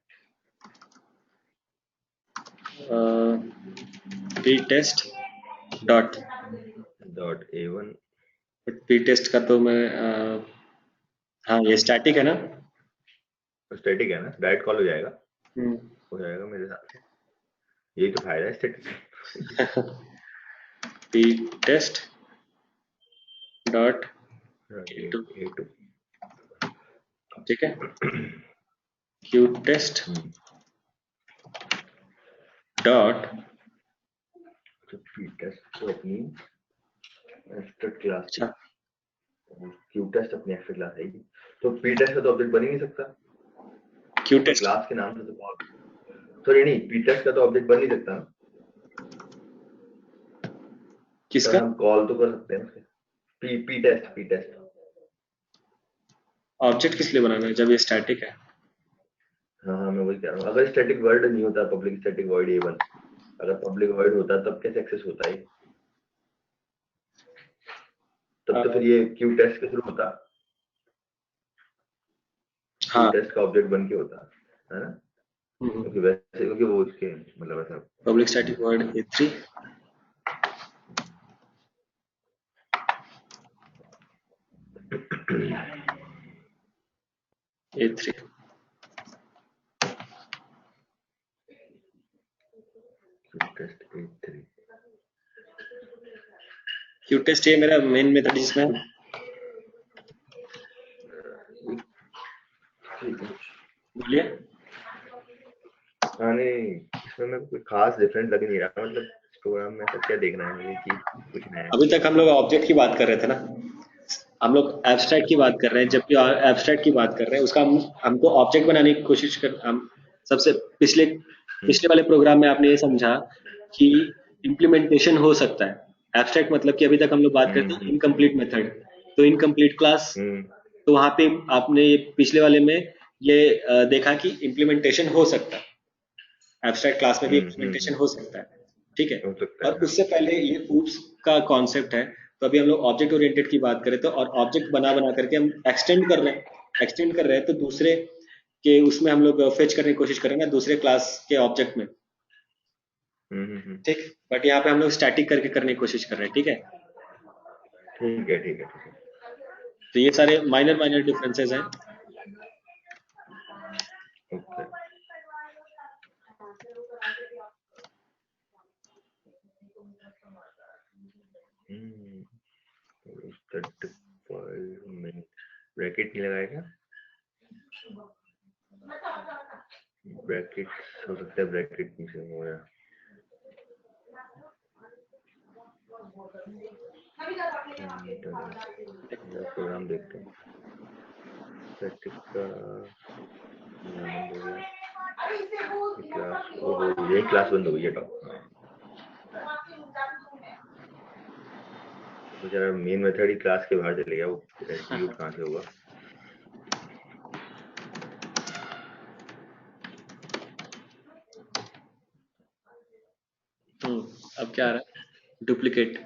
Speaker 2: p test dot
Speaker 1: dot A1
Speaker 2: P test का तो मैं हाँ ये स्टैटिक है ना।
Speaker 1: स्टैटिक है ना, डायरेक्ट कॉल हो जाएगा
Speaker 2: हम्म।
Speaker 1: मेरे हिसाब से। यही तो फायदा है static.
Speaker 2: P test dot
Speaker 1: A2
Speaker 2: ठीक है, Q test dot
Speaker 1: P test तो अपनी एब्स्ट्रैक्ट क्लास
Speaker 2: अच्छा
Speaker 1: क्यू टेस्ट अपनी एब्स्ट्रैक्ट क्लास है ही। तो पी टेस्ट का तो ऑब्जेक्ट बन ही नहीं सकता
Speaker 2: क्यू टेस्ट
Speaker 1: क्लास के नाम से तो। सॉरी नहीं, पी टेस्ट का तो ऑब्जेक्ट बन नहीं सकता ना,
Speaker 2: किसका?
Speaker 1: पर हम कॉल तो कर सकते हैं उसके। पी टेस्ट
Speaker 2: ऑब्जेक्ट किस लिए बनाना है जब ये स्टैटिक है?
Speaker 1: हाँ मैं वही कह रहा हूँ, अगर स्टैटिक वर्ड नहीं होता पब्लिक स्टैटिक वॉइड A1, अगर पब्लिक वॉइड होता तब कैसे एक्सेस होता है? तब तो फिर ये क्यू टेस्ट के थ्रू होता, क्यू
Speaker 2: हाँ
Speaker 1: टेस्ट का ऑब्जेक्ट बन के होता है ना, क्योंकि वैसे क्योंकि वो उसके मतलब ऐसा
Speaker 2: public static word A3 A3 Q test ये मेरा मेन मेथड जिसमें बोलिए।
Speaker 1: हाँ नहीं, इसमें मेरे को कोई खास डिफरेंट लग नहीं रहा, मतलब प्रोग्राम में ऐसा क्या देखना है मुझे कि कुछ नया।
Speaker 2: अभी तक हम लोग ऑब्जेक्ट की बात कर रहे थे ना, हम लोग एब्स्ट्रैक्ट की बात कर रहे हैं, जबकि एब्स्ट्रैक्ट की बात कर रहे हैं उसका हमको ऑब्जेक्ट बनाने की कोशिश कर हम सबसे पिछले वाले प्रोग्राम में आपने ये समझा कि इम्प्लीमेंटेशन हो सकता है एब्स्ट्रैक्ट, मतलब कि अभी तक हम लोग बात करते हैं इनकम्प्लीट मेथड, तो इनकम्प्लीट क्लास, तो वहां पे आपने पिछले वाले में ये देखा कि इम्प्लीमेंटेशन हो सकता है, एब्स्ट्रैक्ट क्लास में भी इम्प्लीमेंटेशन हो सकता है, ठीक है।
Speaker 1: हो सकता
Speaker 2: और
Speaker 1: है
Speaker 2: उससे पहले ये ऊप्स का कॉन्सेप्ट है, तो अभी हम लोग ऑब्जेक्ट ओरिएंटेड की बात करें तो, और ऑब्जेक्ट बना बना करके हम एक्सटेंड कर रहे हैं तो दूसरे के उसमें हम लोग फेच करने की कोशिश करेंगे दूसरे क्लास के ऑब्जेक्ट में, ठीक। बट यहाँ पे हम लोग स्टैटिक करके करने की कोशिश कर रहे हैं, ठीक है।
Speaker 1: ठीक है
Speaker 2: तो ये सारे माइनर डिफरेंसेस हैं।
Speaker 1: ओके। ब्रैकेट नहीं लगाएगा, ब्रैकेट हो सकता है, ब्रैकेट नीचे हो रहा प्रोग्राम देखते हैं। स्टैटिक का क्लास, ओहो ये क्लास बंद हो गई है टॉप। तो जरा मेन मेथड ही क्लास के बाहर चले गया, वो एग्जीक्यूट कहाँ से होगा?
Speaker 2: अब क्या आ रहा है? Duplicate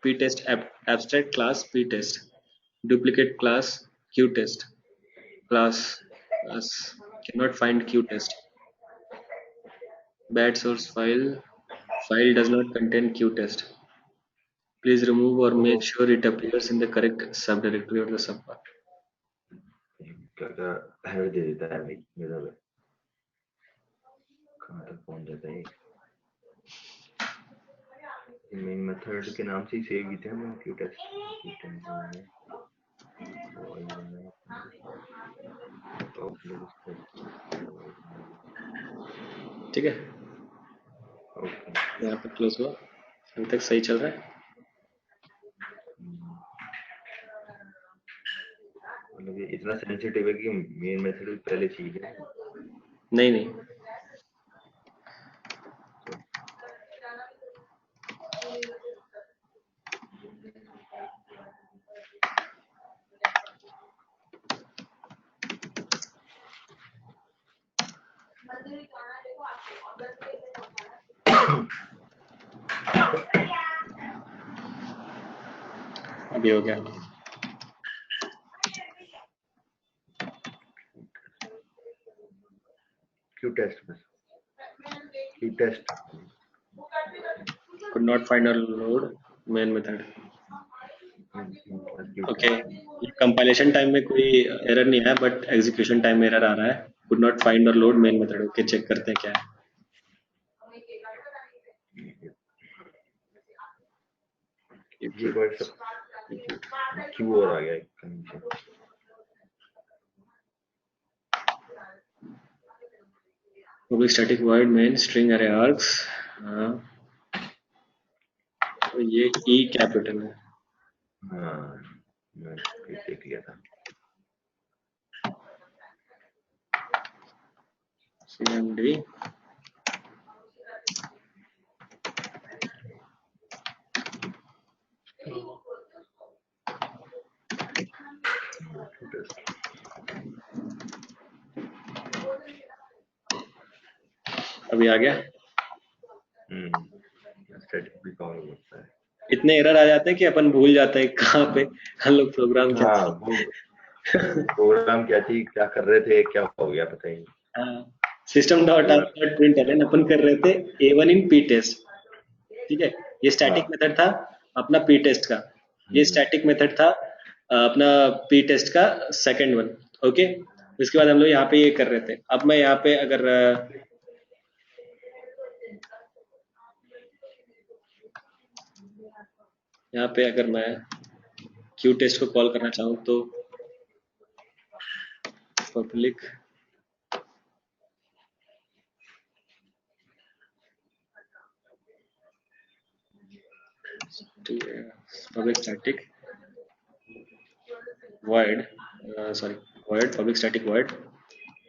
Speaker 2: P test abstract class P test, duplicate class Q test class cannot find Q test, bad source file does not contain Q test, please remove or make sure it appears in the correct subdirectory or the subpath।
Speaker 1: क्या error दे देता है भाई मेरा, कहाँ तक पहुँच जाता है? मेन मेथड के नाम से ही सेव किए थे हम क्यू टेस्ट,
Speaker 2: ठीक है, यहाँ पे क्लोज हुआ, अभी तक सही चल रहा है।
Speaker 1: मतलब ये इतना सेंसिटिव है कि मेन मेथड पहले चाहिए?
Speaker 2: नहीं अभी हो गया।
Speaker 1: क्यू टेस्ट बस, Q test
Speaker 2: could not find a load main method। Okay, compilation time में कोई एरर नहीं आया, बट एग्जीक्यूशन टाइम में एरर आ रहा है, could not find or load main method. Okay, check करते हैं क्या है।
Speaker 1: ये वर्ड सब क्यों और आ गया कहीं से।
Speaker 2: Public static void main string अरे आर्ग्स, तो ये ई कैपिटल है।
Speaker 1: हाँ, मैं देख लिया था।
Speaker 2: CMD अभी आ गया।
Speaker 1: स्टैटिक भी कॉल होता है।
Speaker 2: इतने एरर आ जाते हैं कि अपन भूल जाते हैं कहाँ पे हम लोग प्रोग्राम क्या
Speaker 1: हाँ, वो प्रोग्राम क्या थी, क्या कर रहे थे, क्या हो गया पता ही नहीं।
Speaker 2: System dot out dot println अपन कर रहे थे A1 इन पी टेस्ट, ठीक है। ये स्टैटिक मेथड था अपना पी टेस्ट का, ये स्टैटिक मेथड था अपना पी टेस्ट का सेकंड वन। ओके, उसके बाद हम लोग यहाँ पे ये कर रहे थे। अब मैं यहाँ पे अगर यहाँ पे अगर मैं क्यू टेस्ट को कॉल करना चाहूँ तो public static void void public static void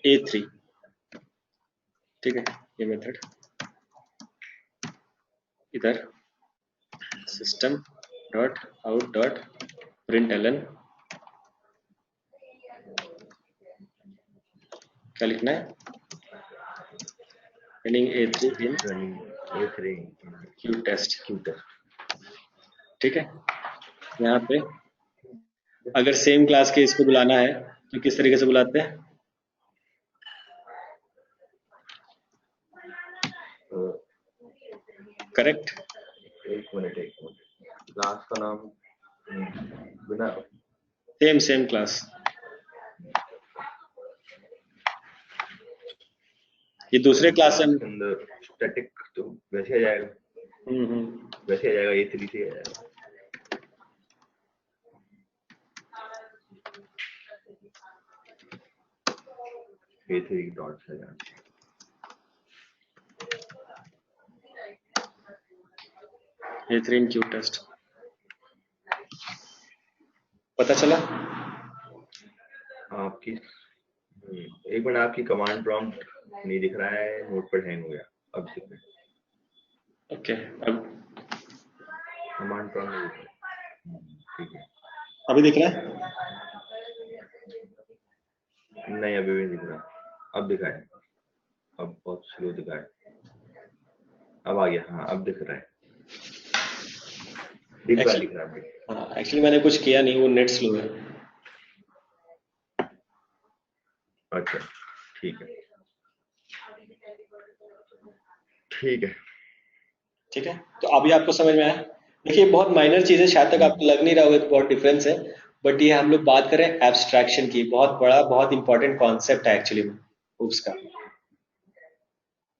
Speaker 2: A3, ठीक है। ये मेथड इधर system dot out dot println क्या लिखना है, रनिंग A3 इन क्यू टेस्ट, ठीक है। यहाँ पे अगर सेम क्लास के इसको बुलाना है तो किस तरीके से बुलाते हैं, करेक्ट।
Speaker 1: एक मिनट क्लास का नाम बिना
Speaker 2: सेम क्लास, ये दूसरे क्लास से
Speaker 1: स्टैटिक तो वैसे आ जाएगा। वैसे आ जाएगा, A3 से आ जाएगा। A3 डॉट से
Speaker 2: A3 इन क्यू टेस्ट, पता चला
Speaker 1: आपकी। एक मिनट, आपकी कमांड प्रॉम्प्ट नहीं दिख रहा है, नोटपैड हैंग हो गया, अब दिख रहा है।
Speaker 2: ओके, अब
Speaker 1: कमांड प्रॉम्प्ट ठीक है,
Speaker 2: अभी दिख रहा है?
Speaker 1: नहीं, अभी भी नहीं दिख रहा। अब दिखा है, अब बहुत स्लो दिखा है। अब आ गया, हाँ अब दिख रहा है, दिख रहा है।
Speaker 2: एक्चुअली मैंने कुछ किया नहीं, वो नेट स्लो है।
Speaker 1: अच्छा, ठीक है, ठीक है,
Speaker 2: ठीक है। तो अभी आपको समझ में आया? देखिए, बहुत माइनर चीजें, शायद तक आपको लग नहीं रहा होगा कि बहुत डिफरेंस है, बट ये हम लोग बात करें एब्स्ट्रैक्शन की, बहुत बड़ा बहुत इंपॉर्टेंट कॉन्सेप्ट है एक्चुअली में उसका,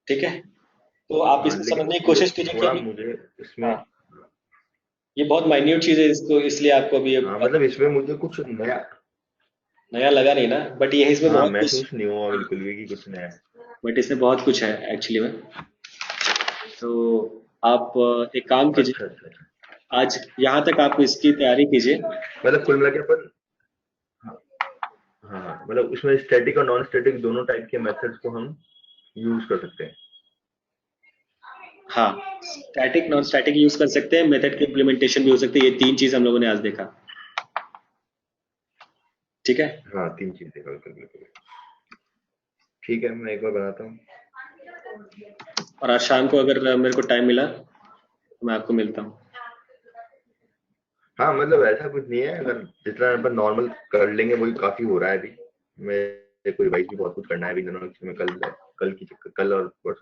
Speaker 2: ठीक है। तो आप इसको समझने की कोशिश कीजिए कि
Speaker 1: मुझे इसमें
Speaker 2: ये बहुत माइन्यूट चीज है, इसको इसलिए आपको अभी
Speaker 1: मतलब इसमें मुझे कुछ नया
Speaker 2: लगा नहीं ना, बट ये इसमें बहुत
Speaker 1: महसूस नहीं हुआ बिल्कुल भी कि कुछ नया है,
Speaker 2: बट इसमें बहुत कुछ है एक्चुअली में। तो आप एक काम कीजिए, आज यहाँ तक आप इसकी तैयारी कीजिए।
Speaker 1: मतलब कुल मिला के अपन हाँ, मतलब उसमें स्टैटिक और नॉन स्टैटिक दोनों टाइप के मेथड्स को हम यूज कर सकते हैं।
Speaker 2: हाँ, स्टैटिक नॉन स्टैटिक यूज कर सकते हैं, मेथड की इम्प्लीमेंटेशन भी हो सकती है। ये तीन चीज हम लोगों ने आज देखा, ठीक है।
Speaker 1: हाँ, तीन चीज देखा, बिल्कुल ठीक है। मैं एक बार बनाता हूँ,
Speaker 2: और आज शाम को अगर मेरे को टाइम मिला तो मैं आपको मिलता हूँ।
Speaker 1: हाँ, मतलब ऐसा कुछ नहीं है, अगर जितना अपन नॉर्मल कर लेंगे वही काफी हो रहा है। अभी मेरे को रिवाइज भी बहुत कुछ करना है अभी, कल और परसों